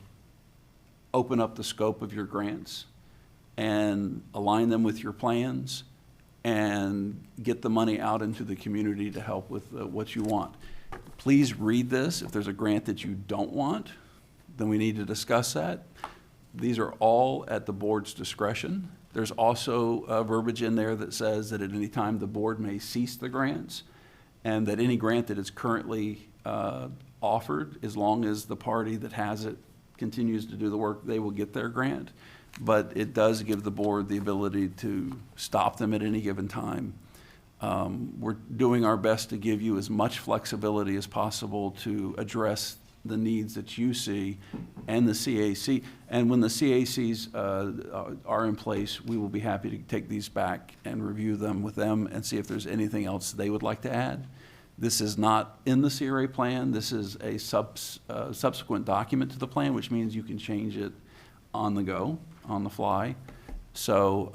open up the scope of your grants and align them with your plans and get the money out into the community to help with what you want. Please read this. If there's a grant that you don't want, then we need to discuss that. These are all at the board's discretion. There's also verbiage in there that says that at any time the board may cease the grants, and that any grant that is currently offered, as long as the party that has it continues to do the work, they will get their grant. But it does give the board the ability to stop them at any given time. We're doing our best to give you as much flexibility as possible to address the needs that you see and the CAC. And when the CACs are in place, we will be happy to take these back and review them with them and see if there's anything else they would like to add. This is not in the CRA plan. This is a subsequent document to the plan, which means you can change it on the go, on the fly. So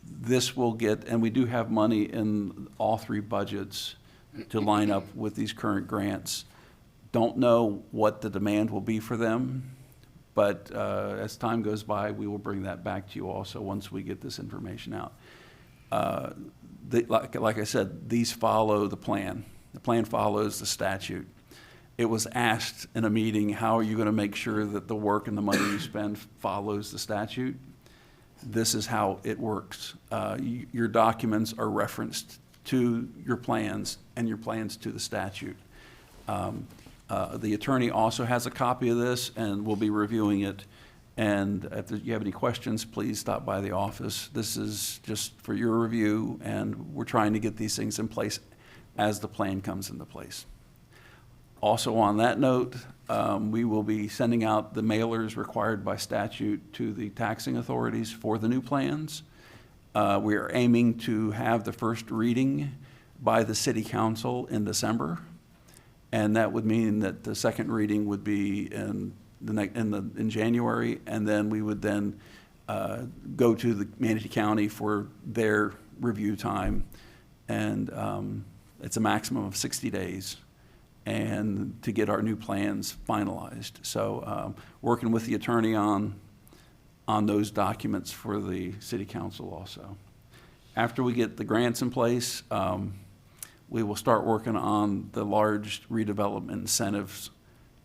this will get, and we do have money in all three budgets to line up with these current grants. Don't know what the demand will be for them, but as time goes by, we will bring that back to you also once we get this information out. Like I said, these follow the plan. The plan follows the statute. It was asked in a meeting, how are you going to make sure that the work and the money you spend follows the statute? This is how it works. Your documents are referenced to your plans and your plans to the statute. The attorney also has a copy of this and will be reviewing it. And if you have any questions, please stop by the office. This is just for your review, and we're trying to get these things in place as the plan comes into place. Also on that note, we will be sending out the mailers required by statute to the taxing authorities for the new plans. We are aiming to have the first reading by the City Council in December. And that would mean that the second reading would be in January, and then we would then go to the Manatee County for their review time. And it's a maximum of 60 days and to get our new plans finalized. So working with the attorney on those documents for the City Council also. After we get the grants in place, we will start working on the large redevelopment incentives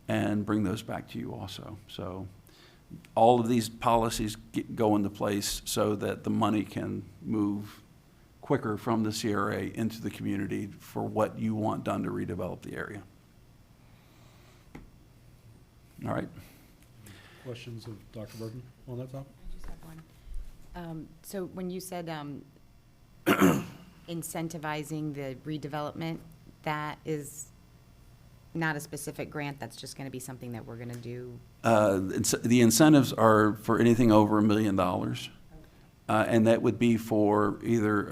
and bring those back to you also. So all of these policies go into place so that the money can move quicker from the CRA into the community for what you want done to redevelop the area. All right. Questions of Dr. Burton on that topic? I just have one. So when you said incentivizing the redevelopment, that is not a specific grant, that's just gonna be something that we're gonna do? The incentives are for anything over $1 million. And that would be for either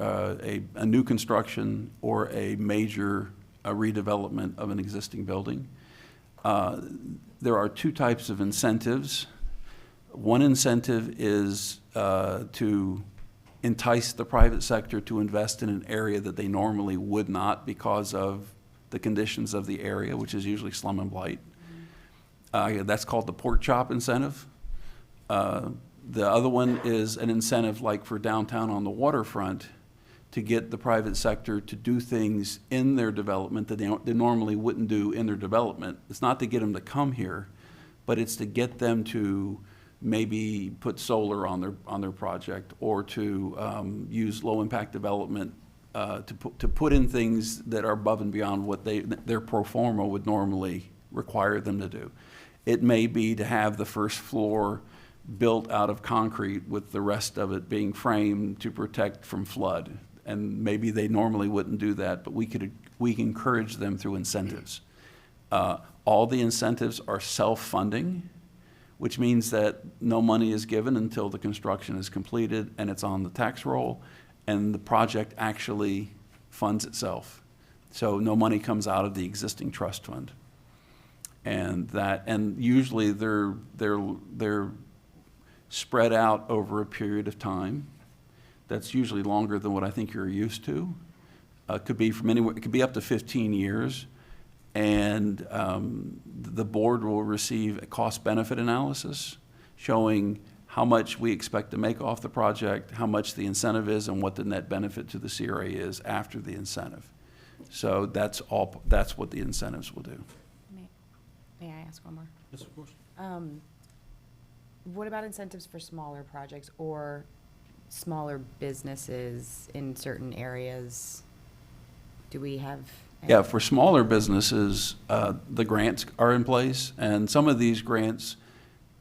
a new construction or a major redevelopment of an existing building. There are two types of incentives. One incentive is to entice the private sector to invest in an area that they normally would not because of the conditions of the area, which is usually slum and blight. That's called the pork chop incentive. The other one is an incentive like for downtown on the waterfront to get the private sector to do things in their development that they normally wouldn't do in their development. It's not to get them to come here, but it's to get them to maybe put solar on their project, or to use low impact development to put in things that are above and beyond what their pro forma would normally require them to do. It may be to have the first floor built out of concrete with the rest of it being framed to protect from flood. And maybe they normally wouldn't do that, but we encourage them through incentives. All the incentives are self-funding, which means that no money is given until the construction is completed and it's on the tax roll, and the project actually funds itself. So no money comes out of the existing trust fund. And usually they're spread out over a period of time. That's usually longer than what I think you're used to. It could be from anywhere, it could be up to 15 years. And the board will receive a cost-benefit analysis showing how much we expect to make off the project, how much the incentive is, and what the net benefit to the CRA is after the incentive. So that's what the incentives will do. May I ask one more? Yes, of course. What about incentives for smaller projects or smaller businesses in certain areas? Do we have? Yeah, for smaller businesses, the grants are in place, and some of these grants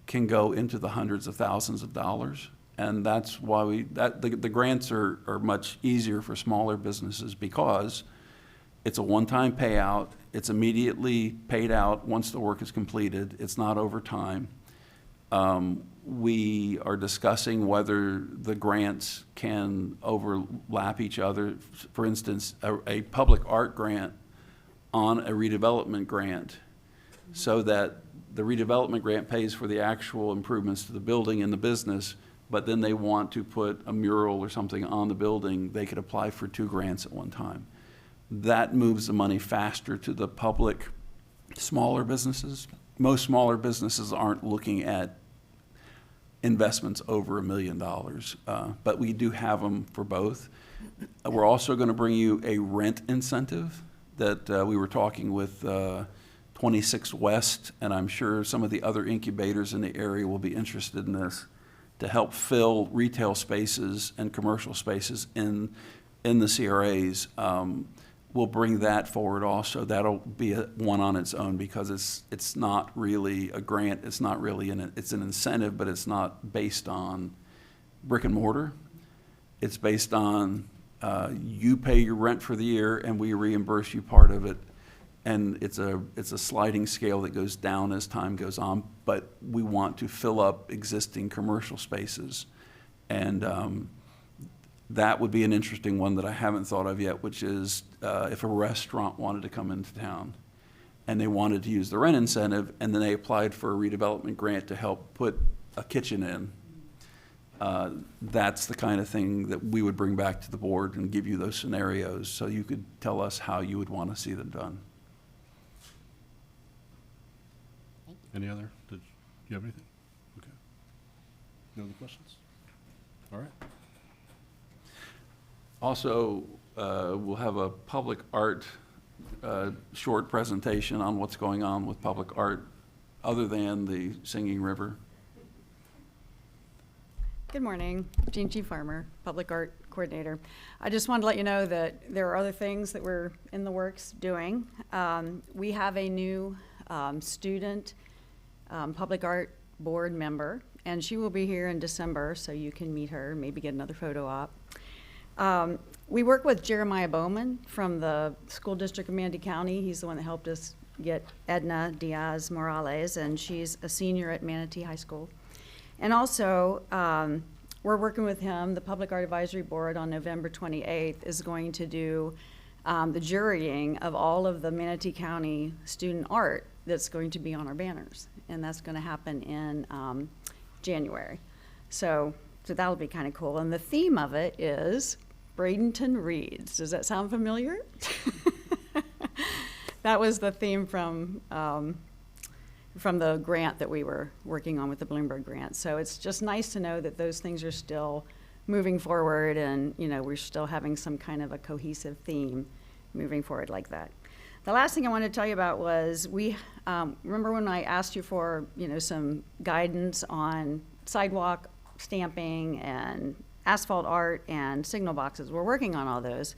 can go into the hundreds of thousands of dollars. And that's why the grants are much easier for smaller businesses because it's a one-time payout. It's immediately paid out once the work is completed. It's not over time. We are discussing whether the grants can overlap each other. For instance, a public art grant on a redevelopment grant, so that the redevelopment grant pays for the actual improvements to the building and the business, but then they want to put a mural or something on the building, they could apply for 2 grants at one time. That moves the money faster to the public, smaller businesses. Most smaller businesses aren't looking at investments over $1 million, but we do have them for both. We're also going to bring you a rent incentive that we were talking with 26 West, and I'm sure some of the other incubators in the area will be interested in this, to help fill retail spaces and commercial spaces in the CRAs. We'll bring that forward also. That'll be one on its own because it's not really a grant. It's not really it's an incentive, but it's not based on brick and mortar. It's based on you pay your rent for the year and we reimburse you part of it. And it's a sliding scale that goes down as time goes on, but we want to fill up existing commercial spaces. And that would be an interesting one that I haven't thought of yet, which is if a restaurant wanted to come into town and they wanted to use the rent incentive and then they applied for a redevelopment grant to help put a kitchen in, that's the kind of thing that we would bring back to the board and give you those scenarios so you could tell us how you would want to see them done. Any other? Did you have anything? Okay. No other questions? All right. Also, we'll have a public art short presentation on what's going on with public art other than the Singing River. Good morning, Jean G. Farmer, Public Art Coordinator. I just wanted to let you know that there are other things that we're in the works doing. We have a new student public art board member, and she will be here in December, so you can meet her, maybe get another photo op. We work with Jeremiah Bowman from the School District of Manatee County. He's the one that helped us get Edna Diaz Morales, and she's a senior at Manatee High School. And also, we're working with him. The Public Art Advisory Board on November 28th is going to do the jurying of all of the Manatee County student art that's going to be on our banners. And that's going to happen in January. So that'll be kind of cool. And the theme of it is Bradenton Reads. Does that sound familiar? That was the theme from the grant that we were working on with the Bloomberg grant. So it's just nice to know that those things are still moving forward and, you know, we're still having some kind of a cohesive theme moving forward like that. The last thing I wanted to tell you about was we, remember when I asked you for, you know, some guidance on sidewalk stamping and asphalt art and signal boxes. We're working on all those.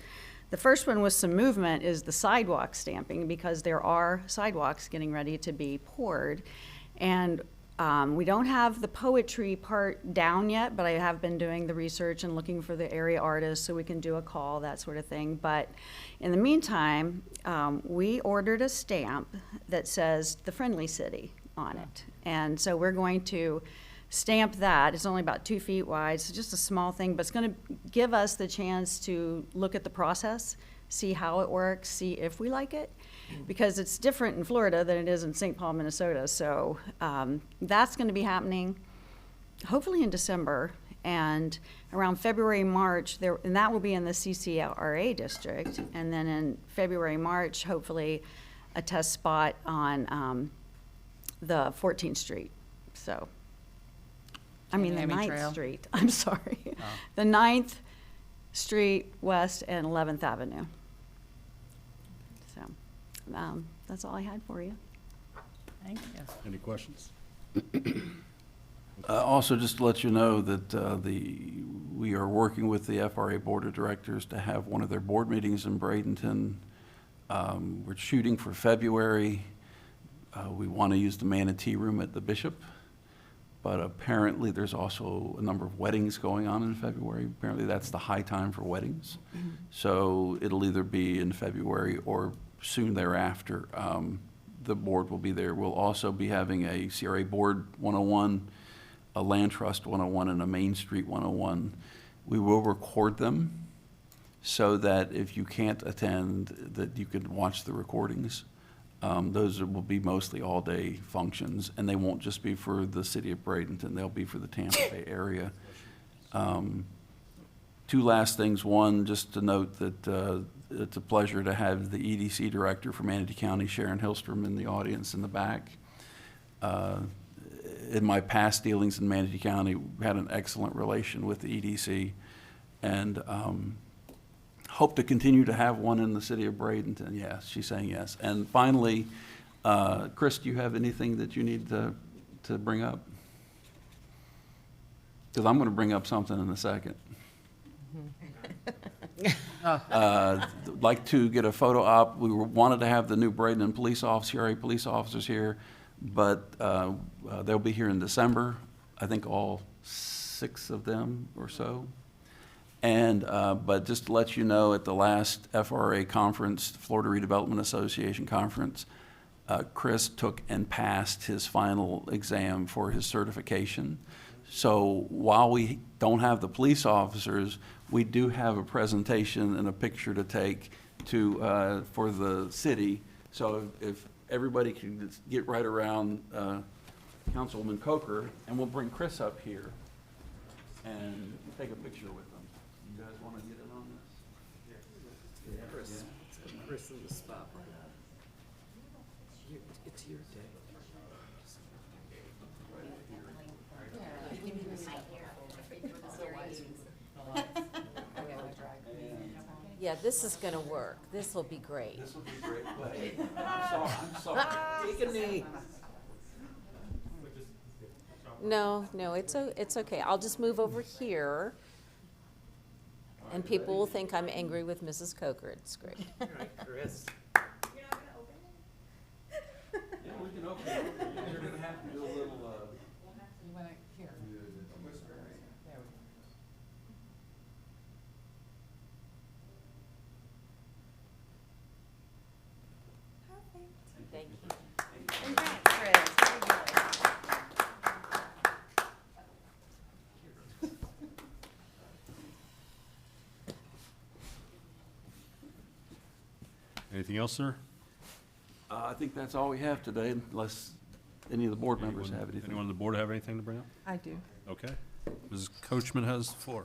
The first one with some movement is the sidewalk stamping because there are sidewalks getting ready to be poured. And we don't have the poetry part down yet, but I have been doing the research and looking for the area artists so we can do a call, that sort of thing. But in the meantime, we ordered a stamp that says the Friendly City on it. And so we're going to stamp that. It's only about 2 feet wide. It's just a small thing, but it's going to give us the chance to look at the process, see how it works, see if we like it, because it's different in Florida than it is in St. Paul, Minnesota. So that's going to be happening hopefully in December, and around February, March, and that will be in the CCRA district, and then in February, March, hopefully a test spot on the 14th Street. So. I mean, the 9th Street, I'm sorry. Oh. The 9th Street West and 11th Avenue. So that's all I had for you. Thank you. Any questions? Also, just to let you know that we are working with the FRA Board of Directors to have one of their board meetings in Bradenton. We're shooting for February. We want to use the Manatee Room at the Bishop. but apparently there's also a number of weddings going on in February. Apparently that's the high time for weddings. So it'll either be in February or soon thereafter. The board will be there. We'll also be having a CRA Board 101, a Land Trust 101, and a Main Street 101. We will record them so that if you can't attend, that you can watch the recordings. Those will be mostly all-day functions, and they won't just be for the city of Bradenton, they'll be for the Tampa Bay area. Two last things. One, just to note that it's a pleasure to have the EDC director for Manatee County, Sharon Hillstrom, in the audience in the back. In my past dealings in Manatee County, we had an excellent relation with the EDC, and hope to continue to have one in the city of Bradenton. Yes, she's saying yes. And finally, Chris, do you have anything that you need to bring up? Because I'm going to bring up something in a second. Like to get a photo op. We wanted to have the new Bradenton CRA police officers here, but they'll be here in December. I think all 6 of them or so. And but just to let you know, at the last FRA conference, the Florida Redevelopment Association conference, Chris took and passed his final exam for his certification. So while we don't have the police officers, we do have a presentation and a picture to take to for the city. So if everybody can just get right around Councilwoman Coker, and we'll bring Chris up here and take a picture with them. You guys want to get in on this? Chris in the spot right now. It's your day. Yeah, this is gonna work. This will be great. This will be great. I'm sorry. Take a knee. No, it's okay. I'll just move over here, and people will think I'm angry with Mrs. Coker. It's great. All right, Chris. Yeah, we can open it. You're going to have to do a little. You want to, here. Thank you. Congrats, Chris. Anything else, sir? I think that's all we have today, unless any of the board members have anything. Anyone on the board have anything to bring up? I do. Okay. Mrs. Coachman has the floor.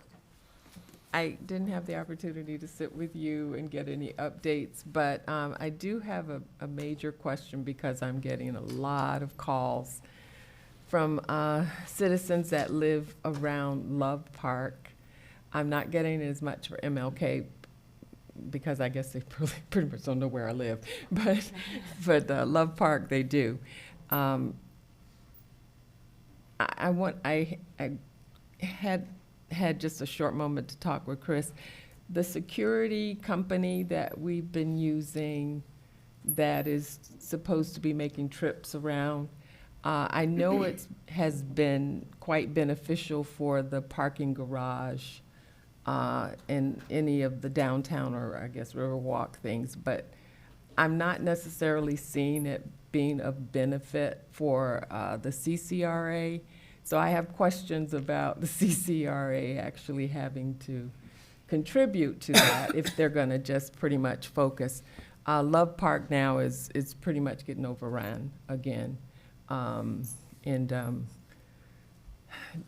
I didn't have the opportunity to sit with you and get any updates, but I do have a major question because I'm getting a lot of calls from citizens that live around Love Park. I'm not getting as much for MLK because I guess they pretty much don't know where I live, but Love Park they do. I had just a short moment to talk with Chris. The security company that we've been using that is supposed to be making trips around, I know it has been quite beneficial for the parking garage in any of the downtown or I guess Riverwalk things, but I'm not necessarily seeing it being of benefit for the CCRA. So I have questions about the CCRA actually having to contribute to that if they're going to just pretty much focus. Love Park now is pretty much getting overrun again.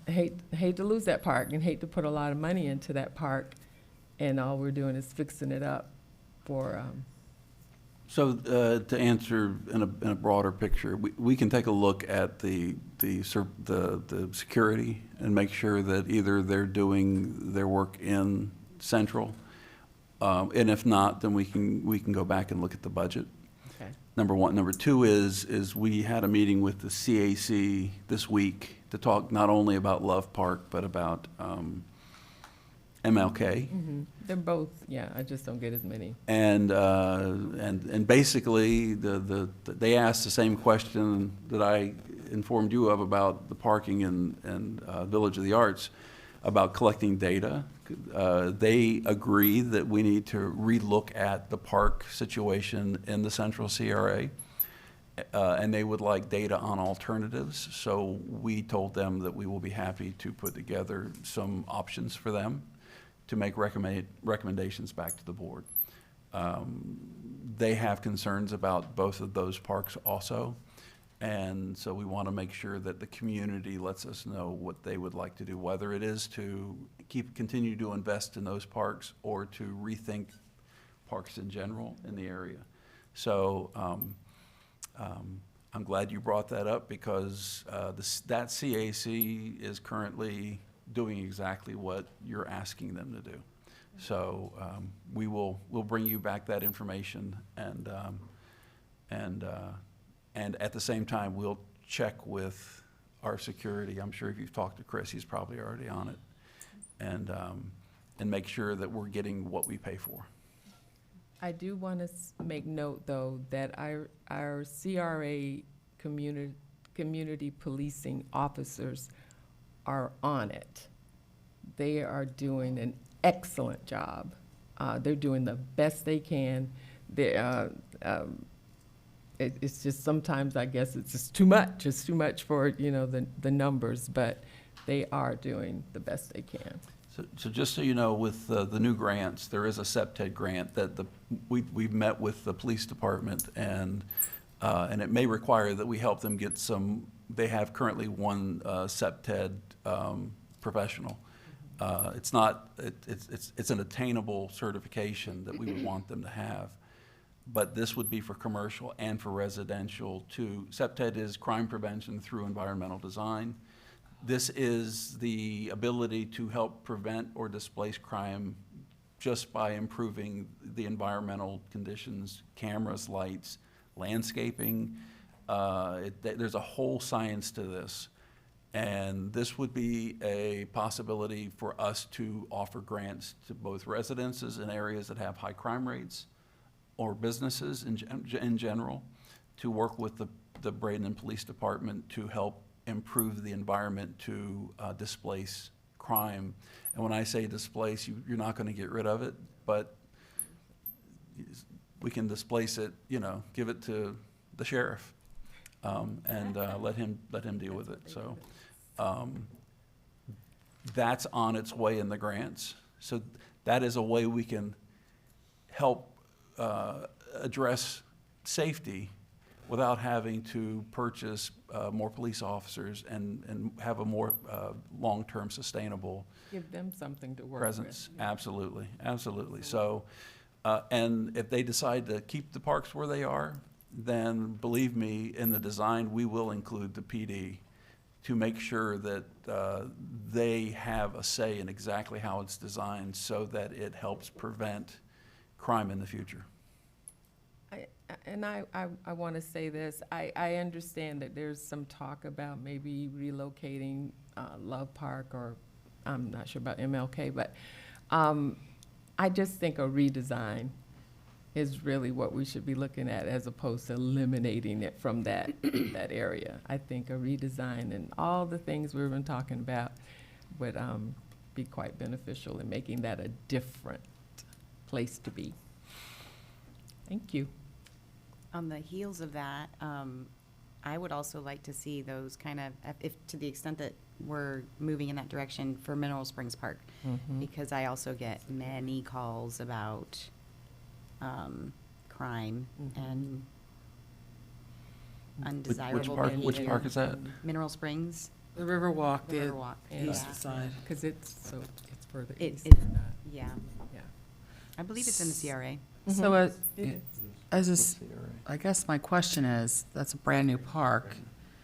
Hate to lose that park and hate to put a lot of money into that park, and all we're doing is fixing it up for. So to answer in a broader picture, we can take a look at the security and make sure that either they're doing their work in Central, and if not, then we can go back and look at the budget. Okay. Number one. Number two is we had a meeting with the CAC this week to talk not only about Love Park but about MLK. Mm-hmm. They're both, yeah, I just don't get as many. And basically, they asked the same question that I informed you of about the parking in Village of the Arts, about collecting data. They agree that we need to relook at the park situation in the Central CRA, and they would like data on alternatives. So we told them that we will be happy to put together some options for them to make recommendations back to the board. They have concerns about both of those parks also. And so we want to make sure that the community lets us know what they would like to do, whether it is to continue to invest in those parks or to rethink parks in general in the area. So I'm glad you brought that up, because that CAC is currently doing exactly what you're asking them to do. So we'll bring you back that information, and at the same time, we'll check with our security. I'm sure if you've talked to Chris, he's probably already on it, and make sure that we're getting what we pay for. I do want to make note, though, that our CRA community policing officers are on it. They are doing an excellent job. They're doing the best they can. It's just sometimes, I guess, it's just too much. It's too much for, the numbers, but they are doing the best they can. So just so you know, with the new grants, there is a SEPTED grant that we've met with the police department, and it may require that we help them get some. They have currently one SEPTED professional. It's not. It's an attainable certification that we would want them to have. But this would be for commercial and for residential too. SEPTED is crime prevention through environmental design. This is the ability to help prevent or displace crime just by improving the environmental conditions, cameras, lights, landscaping. There's a whole science to this. And this would be a possibility for us to offer grants to both residences in areas that have high crime rates, or businesses in general, to work with the Bradenton Police Department to help improve the environment to displace crime. And when I say displace, you're not going to get rid of it, but we can displace it, give it to the sheriff, and let him deal with it. So that's on its way in the grants. So that is a way we can help address safety without having to purchase more police officers and have a more long-term sustainable Give them something to work presence. with. Absolutely, absolutely. So, and if they decide to keep the parks where they are, then believe me, in the design, we will include the PD to make sure that they have a say in exactly how it's designed, so that it helps prevent crime in the future. I want to say this. I understand that there's some talk about maybe relocating Love Park, or I'm not sure about MLK, but I just think a redesign is really what we should be looking at, as opposed to eliminating it from that area. I think a redesign and all the things we've been talking about would be quite beneficial in making that a different place to be. Thank you. On the heels of that, I would also like to see those kind of, if to the extent that we're moving in that direction for Mineral Springs Park, because I also get many calls about crime and undesirable Which behavior. park is that? Mineral Springs. The Riverwalk, the Riverwalk, east yeah. side. Because it's further It- east it- than that. Yeah, Yeah. I believe it's in the CRA. So It I guess my question is, that's a brand-new park.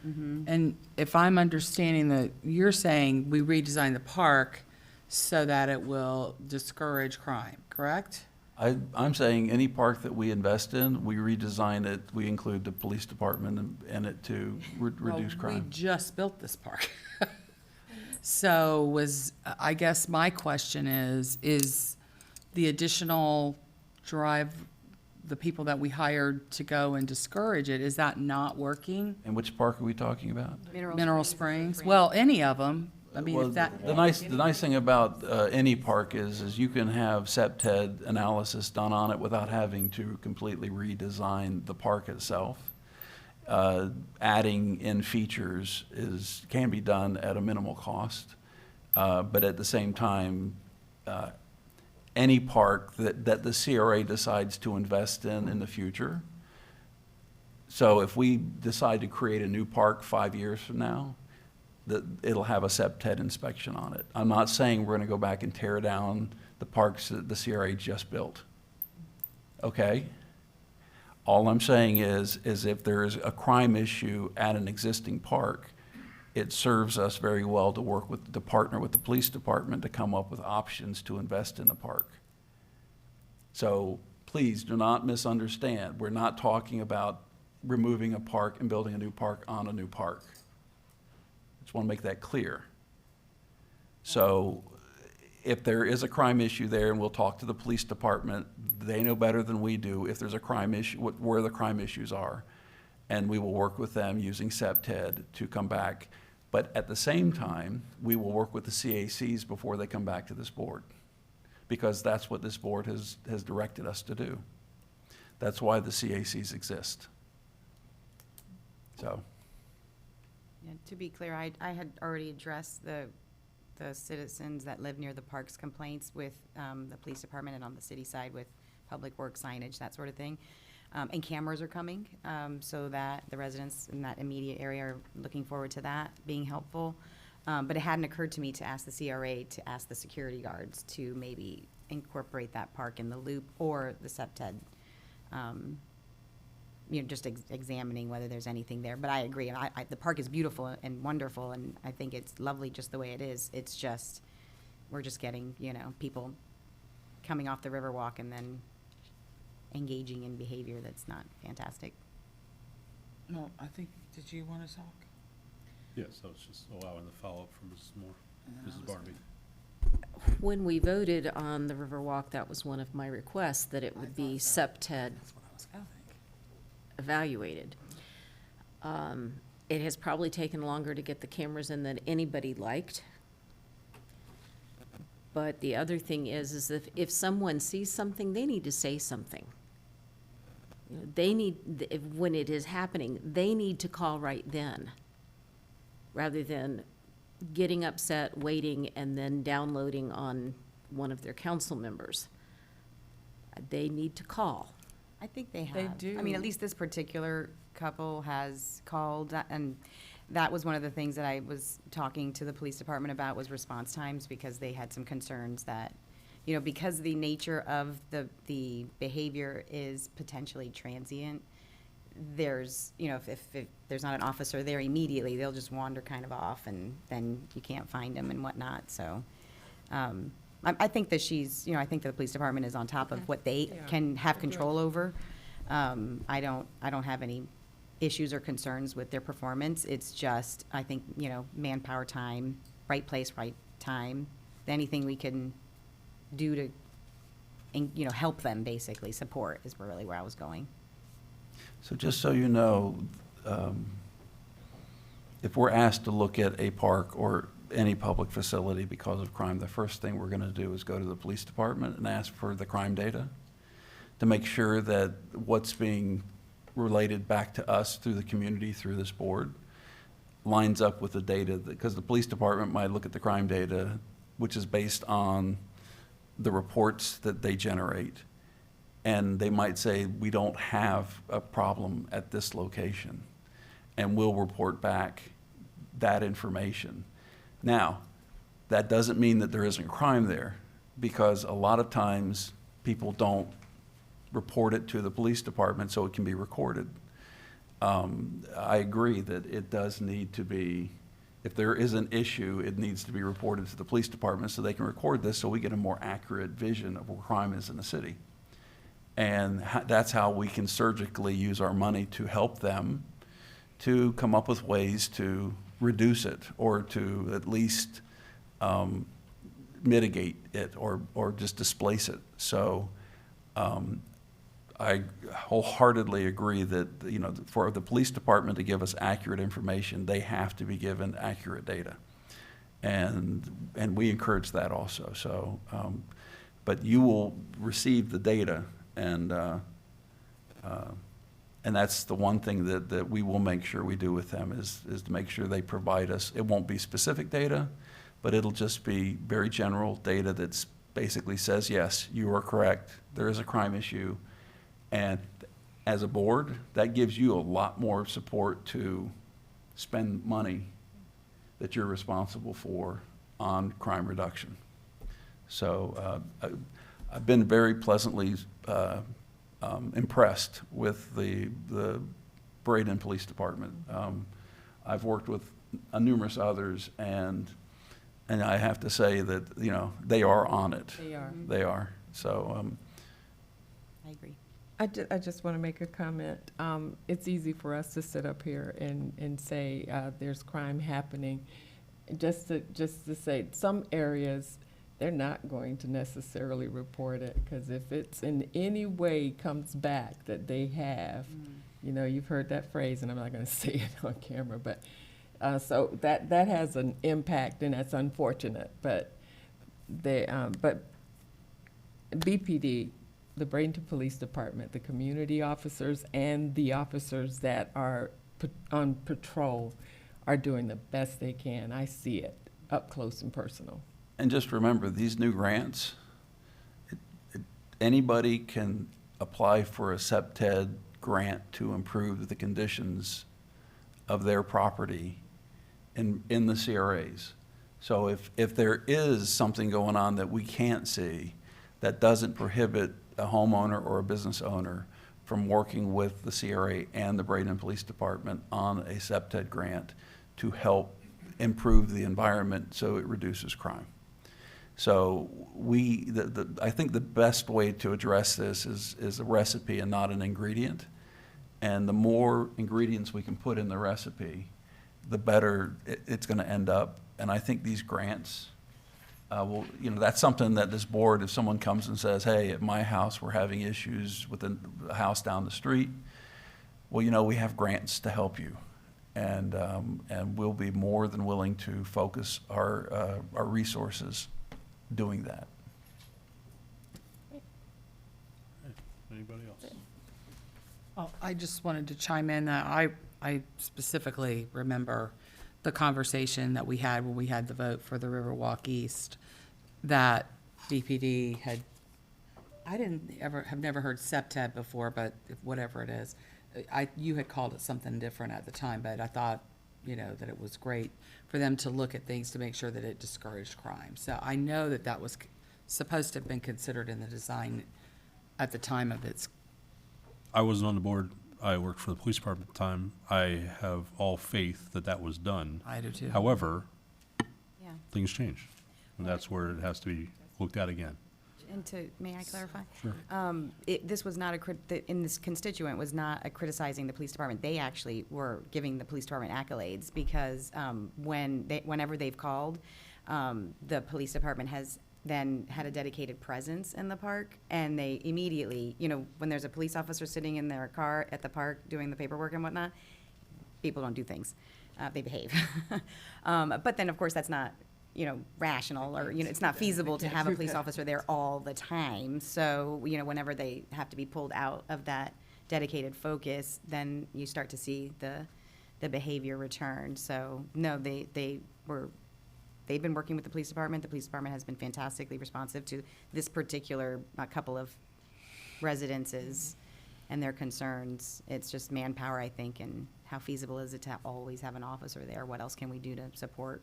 Mm-hmm. And if I'm understanding that, you're saying we redesign the park so that it will discourage crime, correct? I'm saying any park that we invest in, we redesign it, we include the police department in it to reduce Well, we crime. just built this park. So I guess my question is the additional the people that we hired to go and discourage it. Is that not working? And which park are we talking about? Mineral Springs? Well, any of them. I mean, Well, if that, the nice thing about any park is you can have septed analysis done on it without having to completely redesign the park itself. Adding in features can be done at a minimal cost, but at the same time, any park that the CRA decides to invest in the future. So if we decide to create a new park 5 years from now, that it'll have a septet inspection on it. I'm not saying we're gonna go back and tear down the parks that the CRA just built. Okay? All I'm saying is if there's a crime issue at an existing park, it serves us very well to partner with the police department to come up with options to invest in the park. So please do not misunderstand. We're not talking about removing a park and building a new park on a new park. Just want to make that clear. So if there is a crime issue there, and we'll talk to the police department, they know better than we do if there's a crime issue, where the crime issues are. And we will work with them using SEPTED to come back. But at the same time, we will work with the CACs before they come back to this board, because that's what this board has directed us to do. That's why the CACs exist. So. Yeah, to be clear, I had already addressed the citizens that live near the parks complaints with the police department, and on the city side with public works signage, that sort of thing. And cameras are coming, so that the residents in that immediate area are looking forward to that being helpful. But it hadn't occurred to me to ask the CRA to ask the security guards to maybe incorporate that park in the loop or the SEPTED. Just examining whether there's anything there. But I agree, the park is beautiful and wonderful, and I think it's lovely just the way it is. It's just, we're just getting, people coming off the Riverwalk and then engaging in behavior that's not fantastic. no, I think, did you want to talk? Yes, I was just allowing the follow-up from Mrs. Moore, Mrs. Barnaby. When we voted on the Riverwalk, that was one of my requests, that it would be SEPTED evaluated. It has probably taken longer to get the cameras in than anybody liked. But the other thing is if someone sees something, they need to say something. They need, when it is happening, they need to call right then, rather than getting upset, waiting, and then downloading on one of their council members. They need to call. I think they have. They do. I mean, at least this particular couple has called, and that was one of the things that I was talking to the police department about, was response times, because they had some concerns that, because the nature of the behavior is potentially transient, there's, if there's not an officer there immediately, they'll just wander kind of off, and then you can't find them and whatnot, so. I think that I think that the police department is on top of what they can have control over. I don't have any issues or concerns with their performance. It's just, I think, manpower time, right place, right time. Anything we can do to, help them, basically, support is really where I was going. So just so you know, if we're asked to look at a park or any public facility because of crime, the first thing we're going to do is go to the police department and ask for the crime data to make sure that what's being related back to us through the community, through this board, lines up with the data, because the police department might look at the crime data, which is based on the reports that they generate, and they might say, we don't have a problem at this location, and we'll report back that information. Now, that doesn't mean that there isn't crime there, because a lot of times people don't report it to the police department so it can be recorded. I agree that it does need to be, if there is an issue, it needs to be reported to the police department so they can record this, so we get a more accurate vision of where crime is in the city. And that's how we can surgically use our money to help them to come up with ways to reduce it, or to at least mitigate it, or just displace it. So I wholeheartedly agree that, you know, for the police department to give us accurate information, they have to be given accurate data. And we encourage that also. So, but you will receive the data, and that's the one thing that we will make sure we do with them is to make sure they provide us. It won't be specific data, but it'll just be very general data that's basically says, yes, you are correct, there is a crime issue. And as a board, that gives you a lot more support to spend money that you're responsible for on crime reduction. So I've been very pleasantly impressed with the Bradenton Police Department. I've worked with numerous others, and I have to say that, you know, they are on it. They are. They are. So I agree. I just want to make a comment. It's easy for us to sit up here and say there's crime happening. Just to say, some areas, they're not going to necessarily report it, because if it's in any way comes back that they have, you know, you've heard that phrase, and I'm not going to say it on camera, but so that has an impact, and that's unfortunate. But BPD, the Bradenton Police Department, the community officers, and the officers that are on patrol are doing the best they can. I see it up close and personal. and just remember, these new grants, anybody can apply for a SEPTED grant to improve the conditions of their property in the CRAs. So if there is something going on that we can't see, that doesn't prohibit a homeowner or a business owner from working with the CRA and the Bradenton Police Department on a SEPTED grant to help improve the environment so it reduces crime. So I think the best way to address this is a recipe and not an ingredient. And the more ingredients we can put in the recipe, the better it's going to end up. And I think these grants will, that's something that this board, if someone comes and says, hey, at my house, we're having issues with the house down the street, well, we have grants to help you. And we'll be more than willing to focus our resources doing that. Anybody else? Oh, I just wanted to chime in that I specifically remember the conversation that we had when we had the vote for the Riverwalk East, that BPD had, I have never heard SEPTED before, but whatever it is, you had called it something different at the time, but I thought, that it was great for them to look at things to make sure that it discouraged crime. So I know that was supposed to have been considered in the design at the time of its. I wasn't on the board. I worked for the police department at the time. I have all faith that was done. I do too. However, Yeah. things change, and that's where it has to be looked at again. And may I clarify? Sure. This was not in this constituent was not criticizing the police department. They actually were giving the police department accolades because whenever they've called, the police department has then had a dedicated presence in the park, and they immediately, when there's a police officer sitting in their car at the park doing the paperwork and whatnot, people don't do things. They behave. But then, of course, that's not rational, or, it's not feasible to have a police officer there all the time. So, whenever they have to be pulled out of that dedicated focus, then you start to see the behavior return. So, no, they've been working with the police department. The police department has been fantastically responsive to this particular couple of residences and their concerns. It's just manpower, I think, and how feasible is it to always have an officer there? What else can we do to support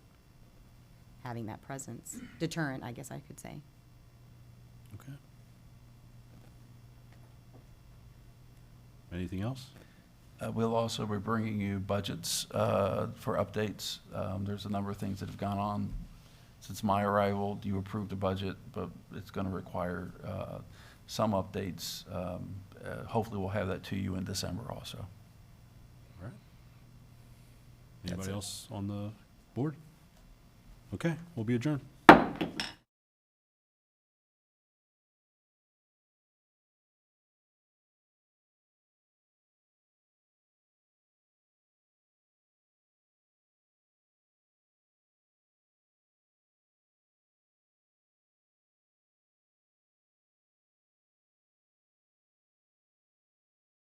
having that presence? Deterrent, I guess I could say. Okay. Anything else? We'll also be bringing you budgets for updates. There's a number of things that have gone on since my arrival. You approved a budget, but it's going to require some updates. Hopefully we'll have that to you in December also. All right. That's Anybody it. else on the board? Okay, we'll be adjourned.